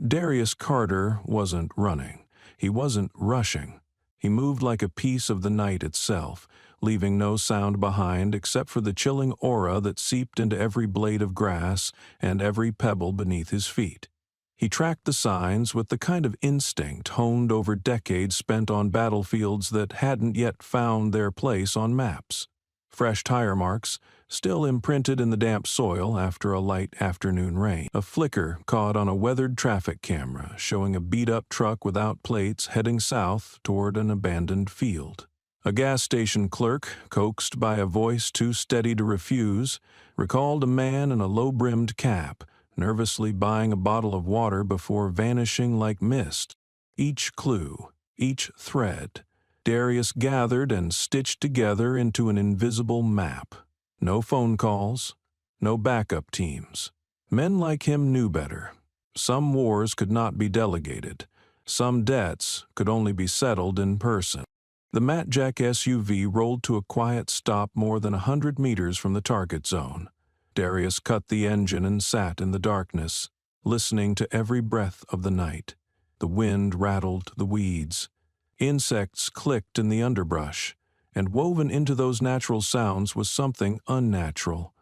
Darius Carter wasn't running. He wasn't rushing. He moved like a piece of the night itself, leaving no sound behind except for the chilling aura that seeped into every blade of grass and every pebble beneath his feet. He tracked the signs with the kind of instinct honed over decades spent on battlefields that hadn't yet found their place on maps. Fresh tire marks, still imprinted in the damp soil after a light afternoon rain. A flicker caught on a weathered traffic camera showing a beat-up truck without plates heading south toward an abandoned field. A gas station clerk, coaxed by a voice too steady to refuse, recalled a man in a low-brimmed cap, nervously buying a bottle of water before vanishing like mist. Each clue, each thread, Darius gathered and stitched together into an invisible map. No phone calls, no backup teams. Men like him knew better. Some wars could not be delegated. Some debts could only be settled in person. The Matjack SUV rolled to a quiet stop more than 100 meters from the target zone. Darius cut the engine and sat in the darkness, listening to every breath of the night. The wind rattled the weeds. Insects clicked in the underbrush, and woven into those natural sounds was something unnatural.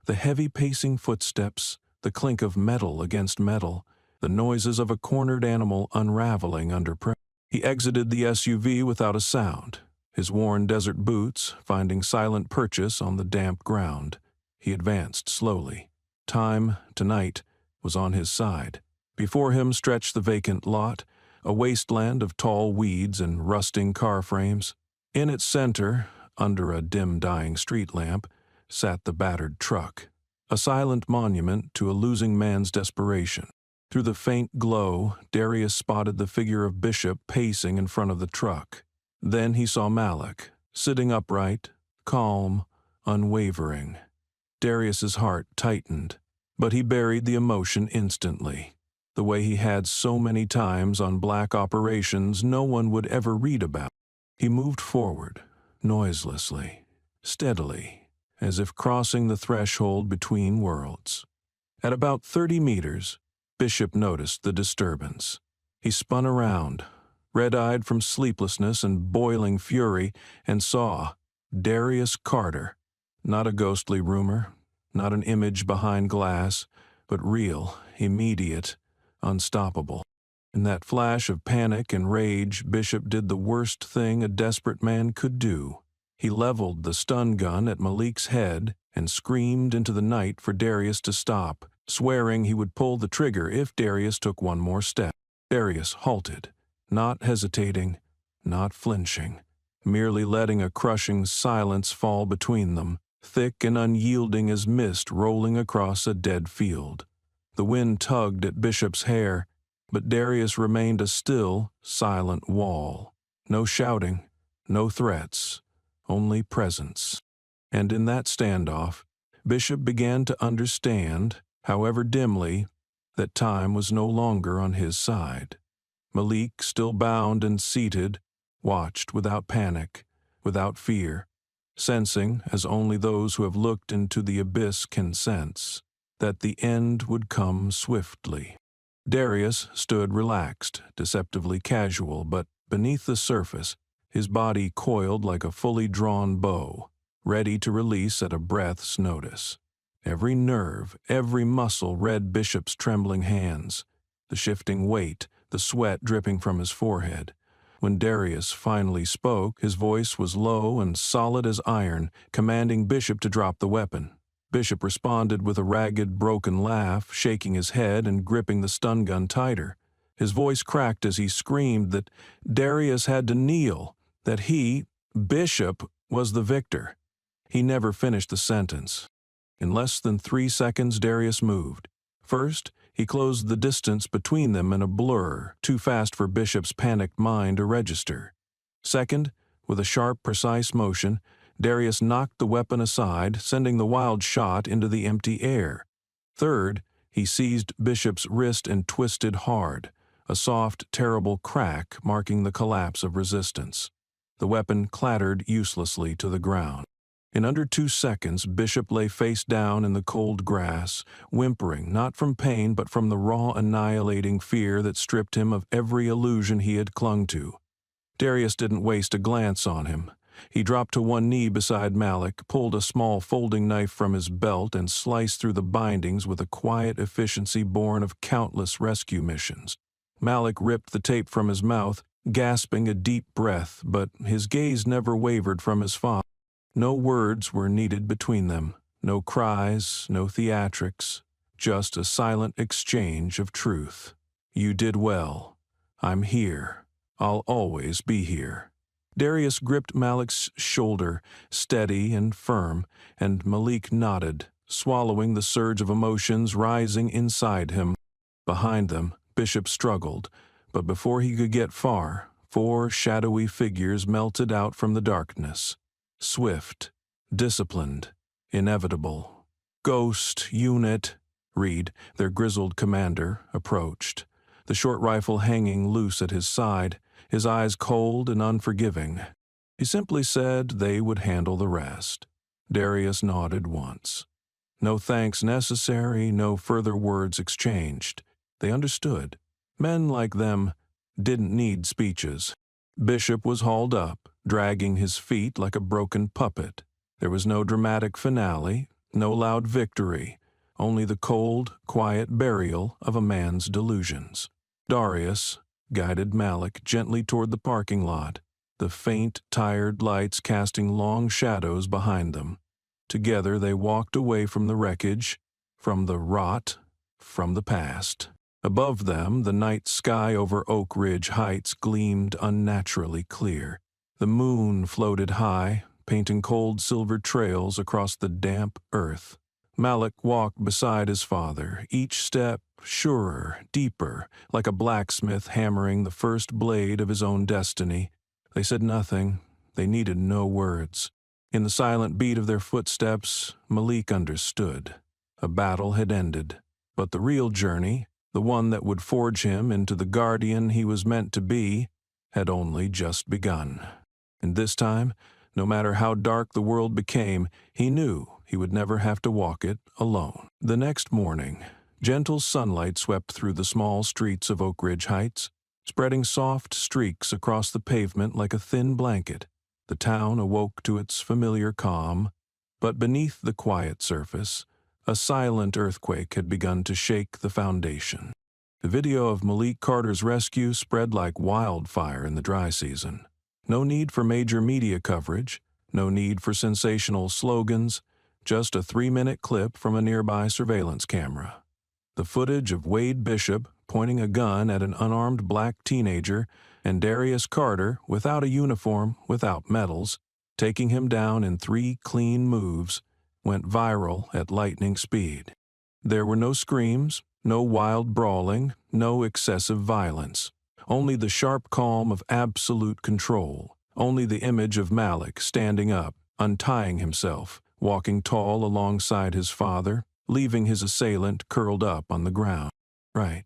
The heavy pacing footsteps, the clink of metal against metal, the noises of a cornered animal unraveling under pressure. He exited the SUV without a sound, his worn desert boots finding silent purchase on the damp ground. He advanced slowly. Time, tonight, was on his side. Before him stretched the vacant lot, a wasteland of tall weeds and rusting car frames. In its center, under a dim-dying street lamp, sat the battered truck, a silent monument to a losing man's desperation. Through the faint glow, Darius spotted the figure of Bishop pacing in front of the truck. Then he saw Malik, sitting upright, calm, unwavering. Darius's heart tightened, but he buried the emotion instantly. The way he had so many times on black operations no one would ever read about. He moved forward, noiselessly, steadily, as if crossing the threshold between worlds. At about 30 meters, Bishop noticed the disturbance. He spun around, red-eyed from sleeplessness and boiling fury, and saw Darius Carter. Not a ghostly rumor, not an image behind glass, but real, immediate, unstoppable. In that flash of panic and rage, Bishop did the worst thing a desperate man could do. He leveled the stun gun at Malik's head and screamed into the night for Darius to stop, swearing he would pull the trigger if Darius took one more step. Darius halted, not hesitating, not flinching, merely letting a crushing silence fall between them, thick and unyielding as mist rolling across a dead field. The wind tugged at Bishop's hair, but Darius remained a still, silent wall. No shouting, no threats, only presence. And in that standoff, Bishop began to understand, however dimly, that time was no longer on his side. Malik, still bound and seated, watched without panic, without fear, sensing, as only those who have looked into the abyss can sense, that the end would come swiftly. Darius stood relaxed, deceptively casual, but beneath the surface, his body coiled like a fully drawn bow, ready to release at a breath's notice. Every nerve, every muscle read Bishop's trembling hands, the shifting weight, the sweat dripping from his forehead. When Darius finally spoke, his voice was low and solid as iron, commanding Bishop to drop the weapon. Bishop responded with a ragged, broken laugh, shaking his head and gripping the stun gun tighter. His voice cracked as he screamed that Darius had to kneel, that he, Bishop, was the victor. He never finished the sentence. In less than 3 seconds, Darius moved. First, he closed the distance between them in a blur, too fast for Bishop's panicked mind to register. Second, with a sharp, precise motion, Darius knocked the weapon aside, sending the wild shot into the empty air. Third, he seized Bishop's wrist and twisted hard, a soft, terrible crack marking the collapse of resistance. The weapon clattered uselessly to the ground. In under 2 seconds, Bishop lay face down in the cold grass, whimpering not from pain but from the raw, annihilating fear that stripped him of every illusion he had clung to. Darius didn't waste a glance on him. He dropped to one knee beside Malik, pulled a small folding knife from his belt, and sliced through the bindings with a quiet efficiency born of countless rescue missions. Malik ripped the tape from his mouth, gasping a deep breath, but his gaze never wavered from his father. No words were needed between them, no cries, no theatrics, just a silent exchange of truth. You did well. I'm here. I'll always be here. Darius gripped Malik's shoulder, steady and firm, and Malik nodded, swallowing the surge of emotions rising inside him. Behind them, Bishop struggled, but before he could get far, 4 shadowy figures melted out from the darkness. Swift, disciplined, inevitable. Ghost Unit, Reed, their grizzled commander, approached, the short rifle hanging loose at his side, his eyes cold and unforgiving. He simply said they would handle the rest. Darius nodded once. No thanks necessary, no further words exchanged. They understood. Men like them didn't need speeches. Bishop was hauled up, dragging his feet like a broken puppet. There was no dramatic finale, no loud victory, only the cold, quiet burial of a man's delusions. Darius guided Malik gently toward the parking lot, the faint, tired lights casting long shadows behind them. Together they walked away from the wreckage, from the rot, from the past. Above them, the night sky over Oak Ridge Heights gleamed unnaturally clear. The moon floated high, painting cold silver trails across the damp earth. Malik walked beside his father, each step surer, deeper, like a blacksmith hammering the first blade of his own destiny. They said nothing. They needed no words. In the silent beat of their footsteps, Malik understood. A battle had ended, but the real journey, the one that would forge him into the guardian he was meant to be, had only just begun. And this time, no matter how dark the world became, he knew he would never have to walk it alone. The next morning, gentle sunlight swept through the small streets of Oak Ridge Heights, spreading soft streaks across the pavement like a thin blanket. The town awoke to its familiar calm, but beneath the quiet surface, a silent earthquake had begun to shake the foundation. The video of Malik Carter's rescue spread like wildfire in the dry season. No need for major media coverage, no need for sensational slogans, just a 3-minute clip from a nearby surveillance camera. The footage of Wade Bishop pointing a gun at an unarmed black teenager and Darius Carter, without a uniform, without medals, taking him down in 3 clean moves, went viral at lightning speed. There were no screams, no wild brawling, no excessive violence. Only the sharp calm of absolute control. Only the image of Malik standing up, untying himself, walking tall alongside his father, leaving his assailant curled up on the ground. Right.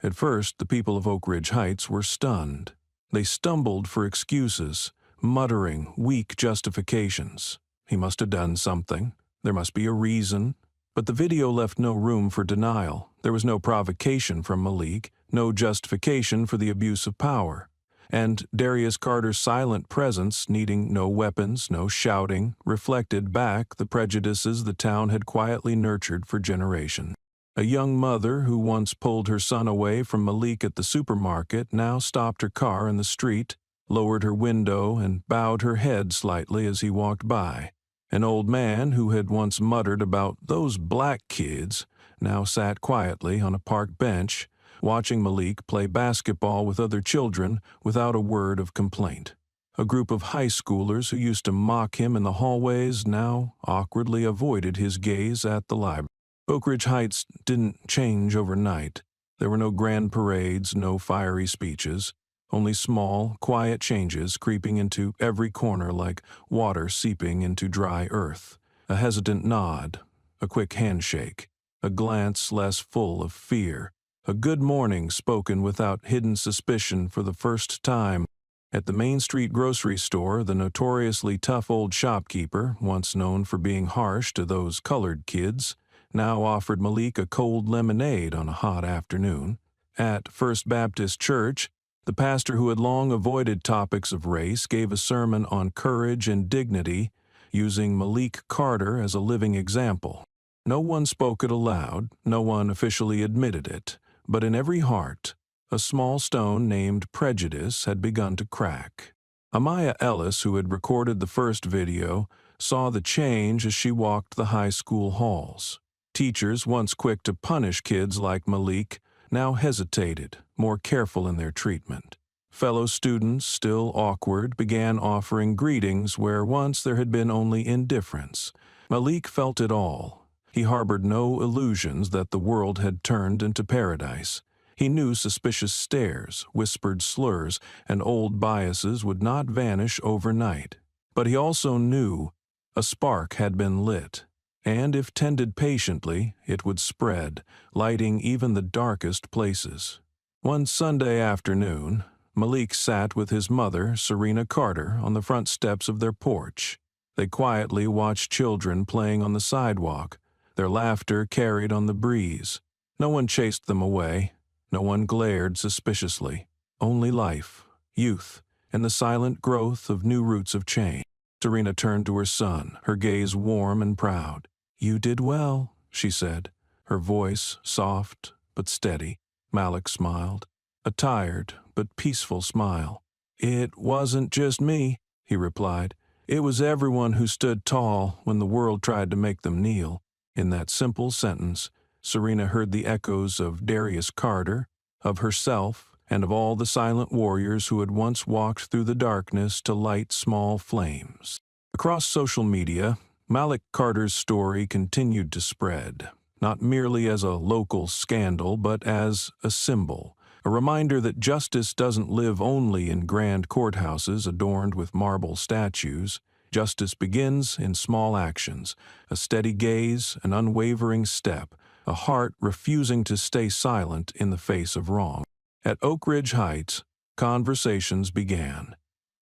At first, the people of Oak Ridge Heights were stunned. They stumbled for excuses, muttering weak justifications. He must have done something. There must be a reason. But the video left no room for denial. There was no provocation from Malik, no justification for the abuse of power. and Darius Carter's silent presence, needing no weapons, no shouting, reflected back the prejudices the town had quietly nurtured for generations. A young mother who once pulled her son away from Malik at the supermarket now stopped her car in the street, lowered her window, and bowed her head slightly as he walked by. An old man who had once muttered about those black kids now sat quietly on a park bench, watching Malik play basketball with other children without a word of complaint. A group of high schoolers who used to mock him in the hallways now awkwardly avoided his gaze at the library. Oak Ridge Heights didn't change overnight. There were no grand parades, no fiery speeches, only small, quiet changes creeping into every corner like water seeping into dry earth. A hesitant nod, a quick handshake, a glance less full of fear, a good morning spoken without hidden suspicion for the first time. At the Main Street grocery store, the notoriously tough old shopkeeper, once known for being harsh to those colored kids, now offered Malik a cold lemonade on a hot afternoon. At First Baptist Church, the pastor who had long avoided topics of race gave a sermon on courage and dignity, using Malik Carter as a living example. No one spoke it aloud, no one officially admitted it, but in every heart, a small stone named prejudice had begun to crack. Amaya Ellis, who had recorded the first video, saw the change as she walked the high school halls. Teachers, once quick to punish kids like Malik, now hesitated, more careful in their treatment. Fellow students, still awkward, began offering greetings where once there had been only indifference. Malik felt it all. He harbored no illusions that the world had turned into paradise. He knew suspicious stares, whispered slurs, and old biases would not vanish overnight. But he also knew a spark had been lit, and if tended patiently, it would spread, lighting even the darkest places. One Sunday afternoon, Malik sat with his mother, Serena Carter, on the front steps of their porch. They quietly watched children playing on the sidewalk, their laughter carried on the breeze. No one chased them away, no one glared suspiciously. Only life, youth, and the silent growth of new roots of change. Serena turned to her son, her gaze warm and proud. "You did well," she said, her voice soft but steady. Malik smiled, a tired but peaceful smile. "It wasn't just me," he replied. "It was everyone who stood tall when the world tried to make them kneel." In that simple sentence, Serena heard the echoes of Darius Carter, of herself, and of all the silent warriors who had once walked through the darkness to light small flames. Across social media, Malik Carter's story continued to spread, not merely as a local scandal, but as a symbol, a reminder that justice doesn't live only in grand courthouses adorned with marble statues. Justice begins in small actions, a steady gaze, an unwavering step, a heart refusing to stay silent in the face of wrong. At Oak Ridge Heights, conversations began,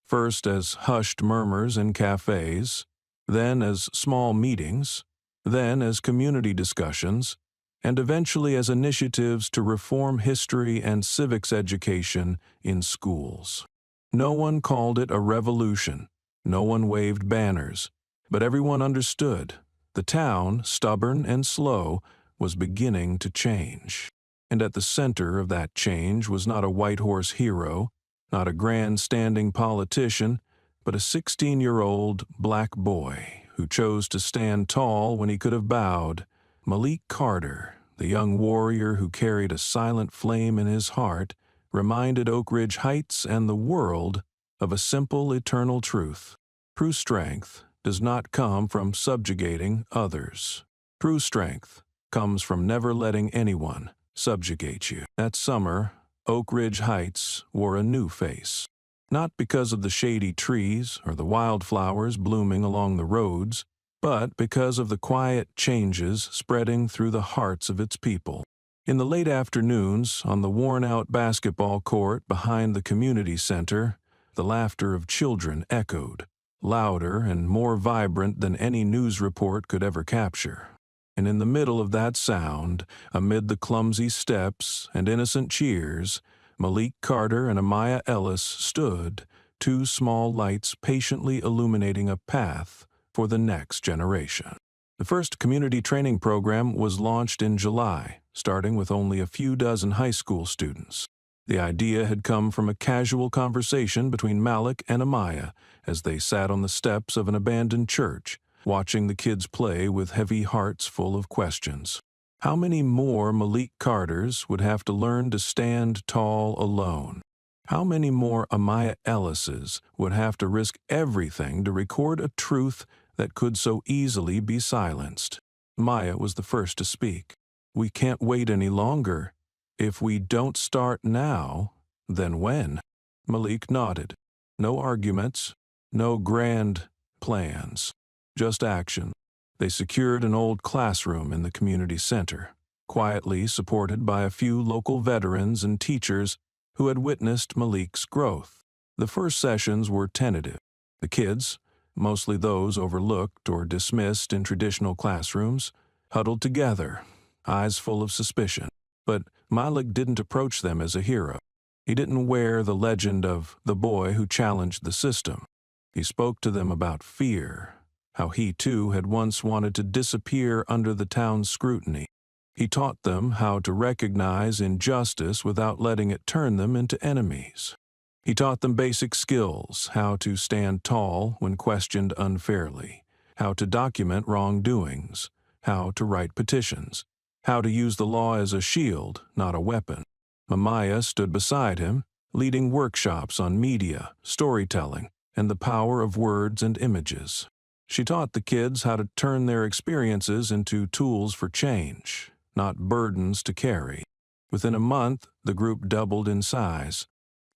first as hushed murmurs in cafes, then as small meetings, then as community discussions, and eventually as initiatives to reform history and civics education in schools. No one called it a revolution, no one waved banners, but everyone understood. The town, stubborn and slow, was beginning to change. And at the center of that change was not a white horse hero, not a grandstanding politician, but a 16-year-old black boy who chose to stand tall when he could have bowed. Malik Carter, the young warrior who carried a silent flame in his heart, reminded Oak Ridge Heights and the world of a simple eternal truth. True strength does not come from subjugating others. True strength comes from never letting anyone subjugate you. That summer, Oak Ridge Heights wore a new face. Not because of the shady trees or the wildflowers blooming along the roads, but because of the quiet changes spreading through the hearts of its people. In the late afternoons, on the worn-out basketball court behind the community center, the laughter of children echoed, louder and more vibrant than any news report could ever capture. And in the middle of that sound, amid the clumsy steps and innocent cheers, Malik Carter and Amaya Ellis stood, two small lights patiently illuminating a path for the next generation. The first community training program was launched in July, starting with only a few dozen high school students. The idea had come from a casual conversation between Malik and Amaya as they sat on the steps of an abandoned church, watching the kids play with heavy hearts full of questions. How many more Malik Carters would have to learn to stand tall alone? How many more Amaya Ellises would have to risk everything to record a truth that could so easily be silenced? Amaya was the first to speak. "We can't wait any longer. If we don't start now, then when?" Malik nodded. No arguments, no grand plans, just action. They secured an old classroom in the community center, quietly supported by a few local veterans and teachers who had witnessed Malik's growth. The first sessions were tentative. The kids, mostly those overlooked or dismissed in traditional classrooms, huddled together, eyes full of suspicion. But Malik didn't approach them as a hero. He didn't wear the legend of the boy who challenged the system. He spoke to them about fear, how he too had once wanted to disappear under the town's scrutiny. He taught them how to recognize injustice without letting it turn them into enemies. He taught them basic skills, how to stand tall when questioned unfairly, how to document wrongdoings, how to write petitions, how to use the law as a shield, not a weapon. Amaya stood beside him, leading workshops on media, storytelling, and the power of words and images. She taught the kids how to turn their experiences into tools for change, not burdens to carry. Within a month, the group doubled in size.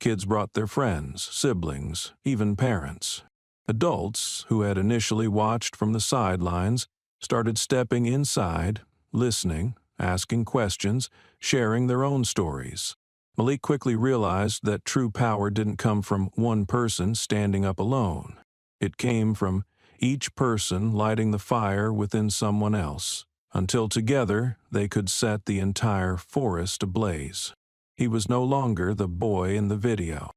Kids brought their friends, siblings, even parents. Adults, who had initially watched from the sidelines, started stepping inside, listening, asking questions, sharing their own stories. Malik quickly realized that true power didn't come from one person standing up alone. It came from each person lighting the fire within someone else, until together they could set the entire forest ablaze. He was no longer the boy in the video,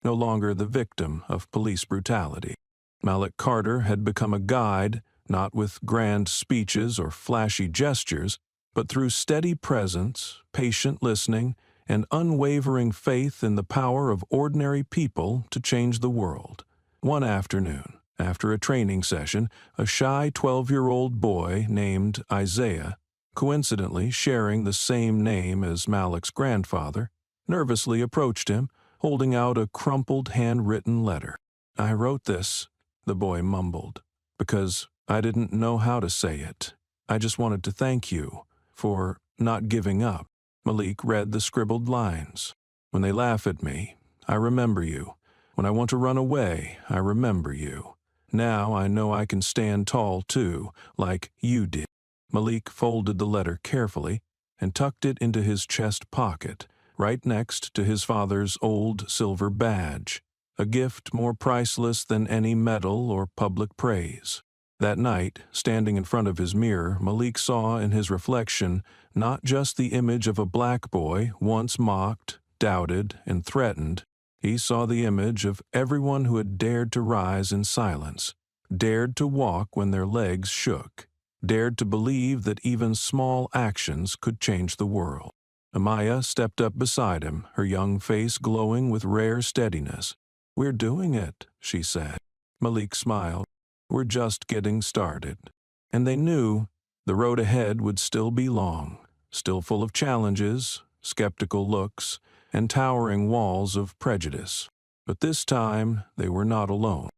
no longer the victim of police brutality. Malik Carter had become a guide, not with grand speeches or flashy gestures, but through steady presence, patient listening, and unwavering faith in the power of ordinary people to change the world. One afternoon, after a training session, a shy 12-year-old boy named Isaiah, coincidentally sharing the same name as Malik's grandfather, nervously approached him, holding out a crumpled handwritten letter. "I wrote this," the boy mumbled, "because I didn't know how to say it. I just wanted to thank you for not giving up." Malik read the scribbled lines. "When they laugh at me, I remember you. When I want to run away, I remember you. Now I know I can stand tall too, like you did." Malik folded the letter carefully and tucked it into his chest pocket, right next to his father's old silver badge, a gift more priceless than any medal or public praise. That night, standing in front of his mirror, Malik saw in his reflection not just the image of a black boy once mocked, doubted, and threatened. He saw the image of everyone who had dared to rise in silence, dared to walk when their legs shook, dared to believe that even small actions could change the world. Amaya stepped up beside him, her young face glowing with rare steadiness. "We're doing it," she said. Malik smiled. "We're just getting started." And they knew the road ahead would still be long, still full of challenges, skeptical looks, and towering walls of prejudice. But this time, they were not alone.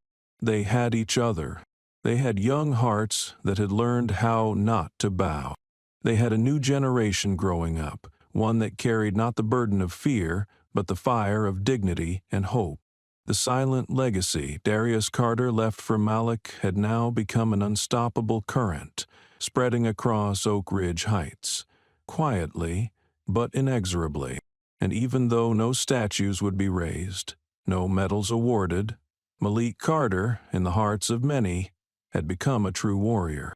They had each other. They had young hearts that had learned how not to bow. They had a new generation growing up, one that carried not the burden of fear, but the fire of dignity and hope. The silent legacy Darius Carter left for Malik had now become an unstoppable current, spreading across Oak Ridge Heights, quietly but inexorably. And even though no statues would be raised, no medals awarded, Malik Carter, in the hearts of many, had become a true warrior,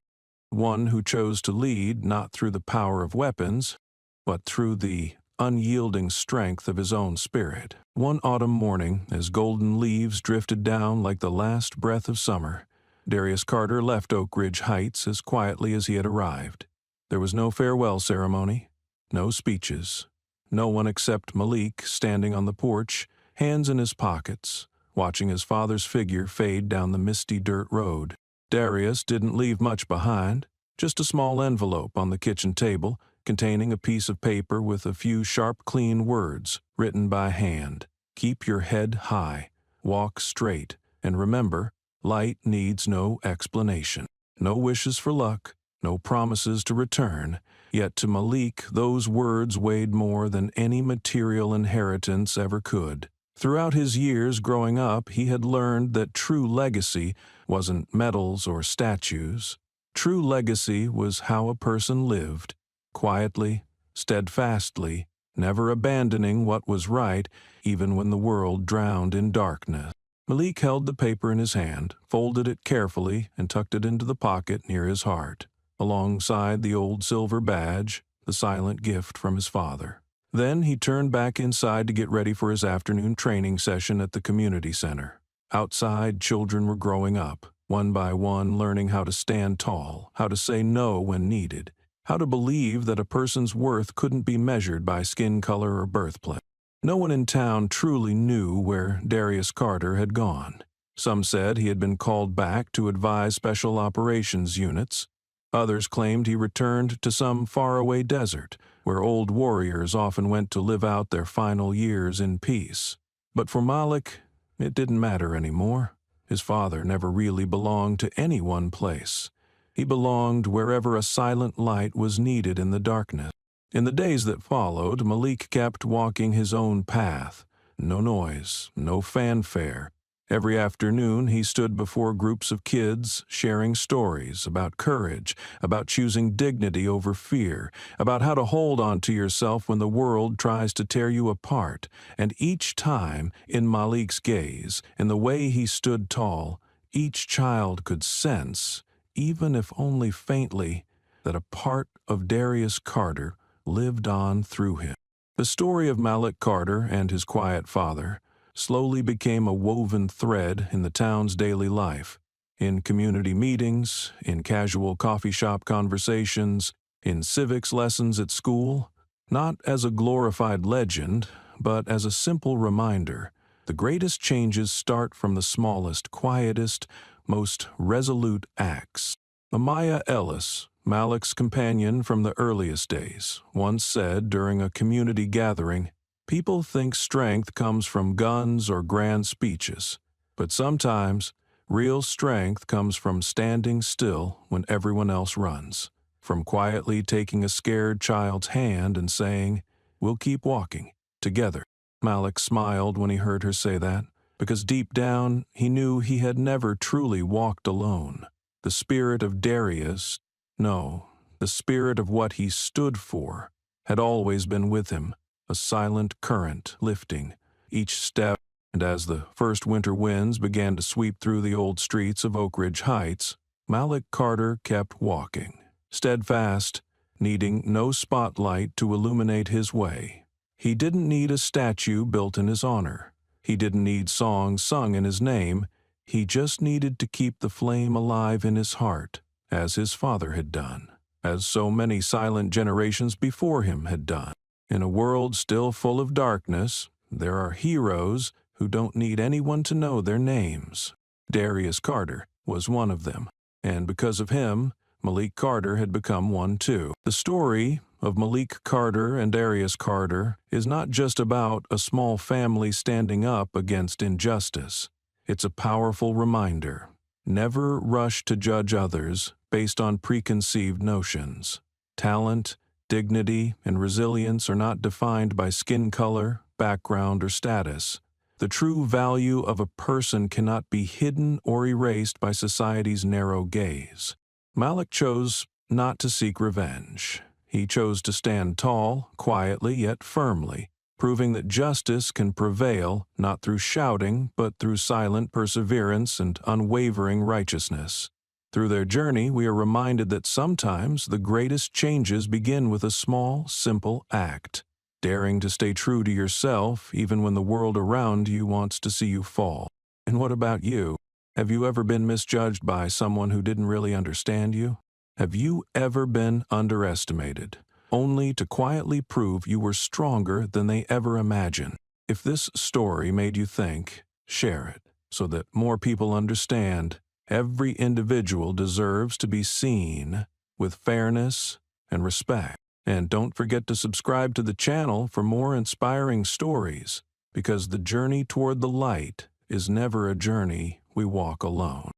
one who chose to lead not through the power of weapons, but through the unyielding strength of his own spirit. One autumn morning, as golden leaves drifted down like the last breath of summer, Darius Carter left Oak Ridge Heights as quietly as he had arrived. There was no farewell ceremony, no speeches, no one except Malik standing on the porch, hands in his pockets, watching his father's figure fade down the misty dirt road. Darius didn't leave much behind, just a small envelope on the kitchen table containing a piece of paper with a few sharp, clean words written by hand. Keep your head high, walk straight, and remember, light needs no explanation. No wishes for luck, no promises to return, yet to Malik those words weighed more than any material inheritance ever could. Throughout his years growing up, he had learned that true legacy wasn't medals or statues. True legacy was how a person lived, quietly, steadfastly, never abandoning what was right, even when the world drowned in darkness. Malik held the paper in his hand, folded it carefully, and tucked it into the pocket near his heart, alongside the old silver badge, the silent gift from his father. Then he turned back inside to get ready for his afternoon training session at the community center. Outside, children were growing up, one by one learning how to stand tall, how to say no when needed, how to believe that a person's worth couldn't be measured by skin color or birthplace. No one in town truly knew where Darius Carter had gone. Some said he had been called back to advise special operations units. Others claimed he returned to some faraway desert, where old warriors often went to live out their final years in peace. But for Malik, it didn't matter anymore. His father never really belonged to any one place. He belonged wherever a silent light was needed in the darkness. In the days that followed, Malik kept walking his own path. No noise, no fanfare. Every afternoon he stood before groups of kids, sharing stories about courage, about choosing dignity over fear, about how to hold on to yourself when the world tries to tear you apart. And each time, in Malik's gaze, in the way he stood tall, each child could sense, even if only faintly, that a part of Darius Carter lived on through him. The story of Malik Carter and his quiet father slowly became a woven thread in the town's daily life, in community meetings, in casual coffee shop conversations, in civics lessons at school, not as a glorified legend, but as a simple reminder. The greatest changes start from the smallest, quietest, most resolute acts. Amaya Ellis, Malik's companion from the earliest days, once said during a community gathering, "People think strength comes from guns or grand speeches, but sometimes real strength comes from standing still when everyone else runs, from quietly taking a scared child's hand and saying, 'We'll keep walking together.'" Malik smiled when he heard her say that, because deep down he knew he had never truly walked alone. The spirit of Darius, no, the spirit of what he stood for, had always been with him, a silent current lifting each step. And as the first winter winds began to sweep through the old streets of Oak Ridge Heights, Malik Carter kept walking, steadfast, needing no spotlight to illuminate his way. He didn't need a statue built in his honor. He didn't need songs sung in his name. He just needed to keep the flame alive in his heart, as his father had done, as so many silent generations before him had done. In a world still full of darkness, there are heroes who don't need anyone to know their names. Darius Carter was one of them, and because of him, Malik Carter had become one too. The story of Malik Carter and Darius Carter is not just about a small family standing up against injustice. It's a powerful reminder. Never rush to judge others based on preconceived notions. Talent, dignity, and resilience are not defined by skin color, background, or status. The true value of a person cannot be hidden or erased by society's narrow gaze. Malik chose not to seek revenge. He chose to stand tall, quietly yet firmly, proving that justice can prevail not through shouting, but through silent perseverance and unwavering righteousness. Through their journey, we are reminded that sometimes the greatest changes begin with a small, simple act. daring to stay true to yourself even when the world around you wants to see you fall. And what about you? Have you ever been misjudged by someone who didn't really understand you? Have you ever been underestimated, only to quietly prove you were stronger than they ever imagined? If this story made you think, share it so that more people understand every individual deserves to be seen with fairness and respect. And don't forget to subscribe to the channel for more inspiring stories, because the journey toward the light is never a journey we walk alone.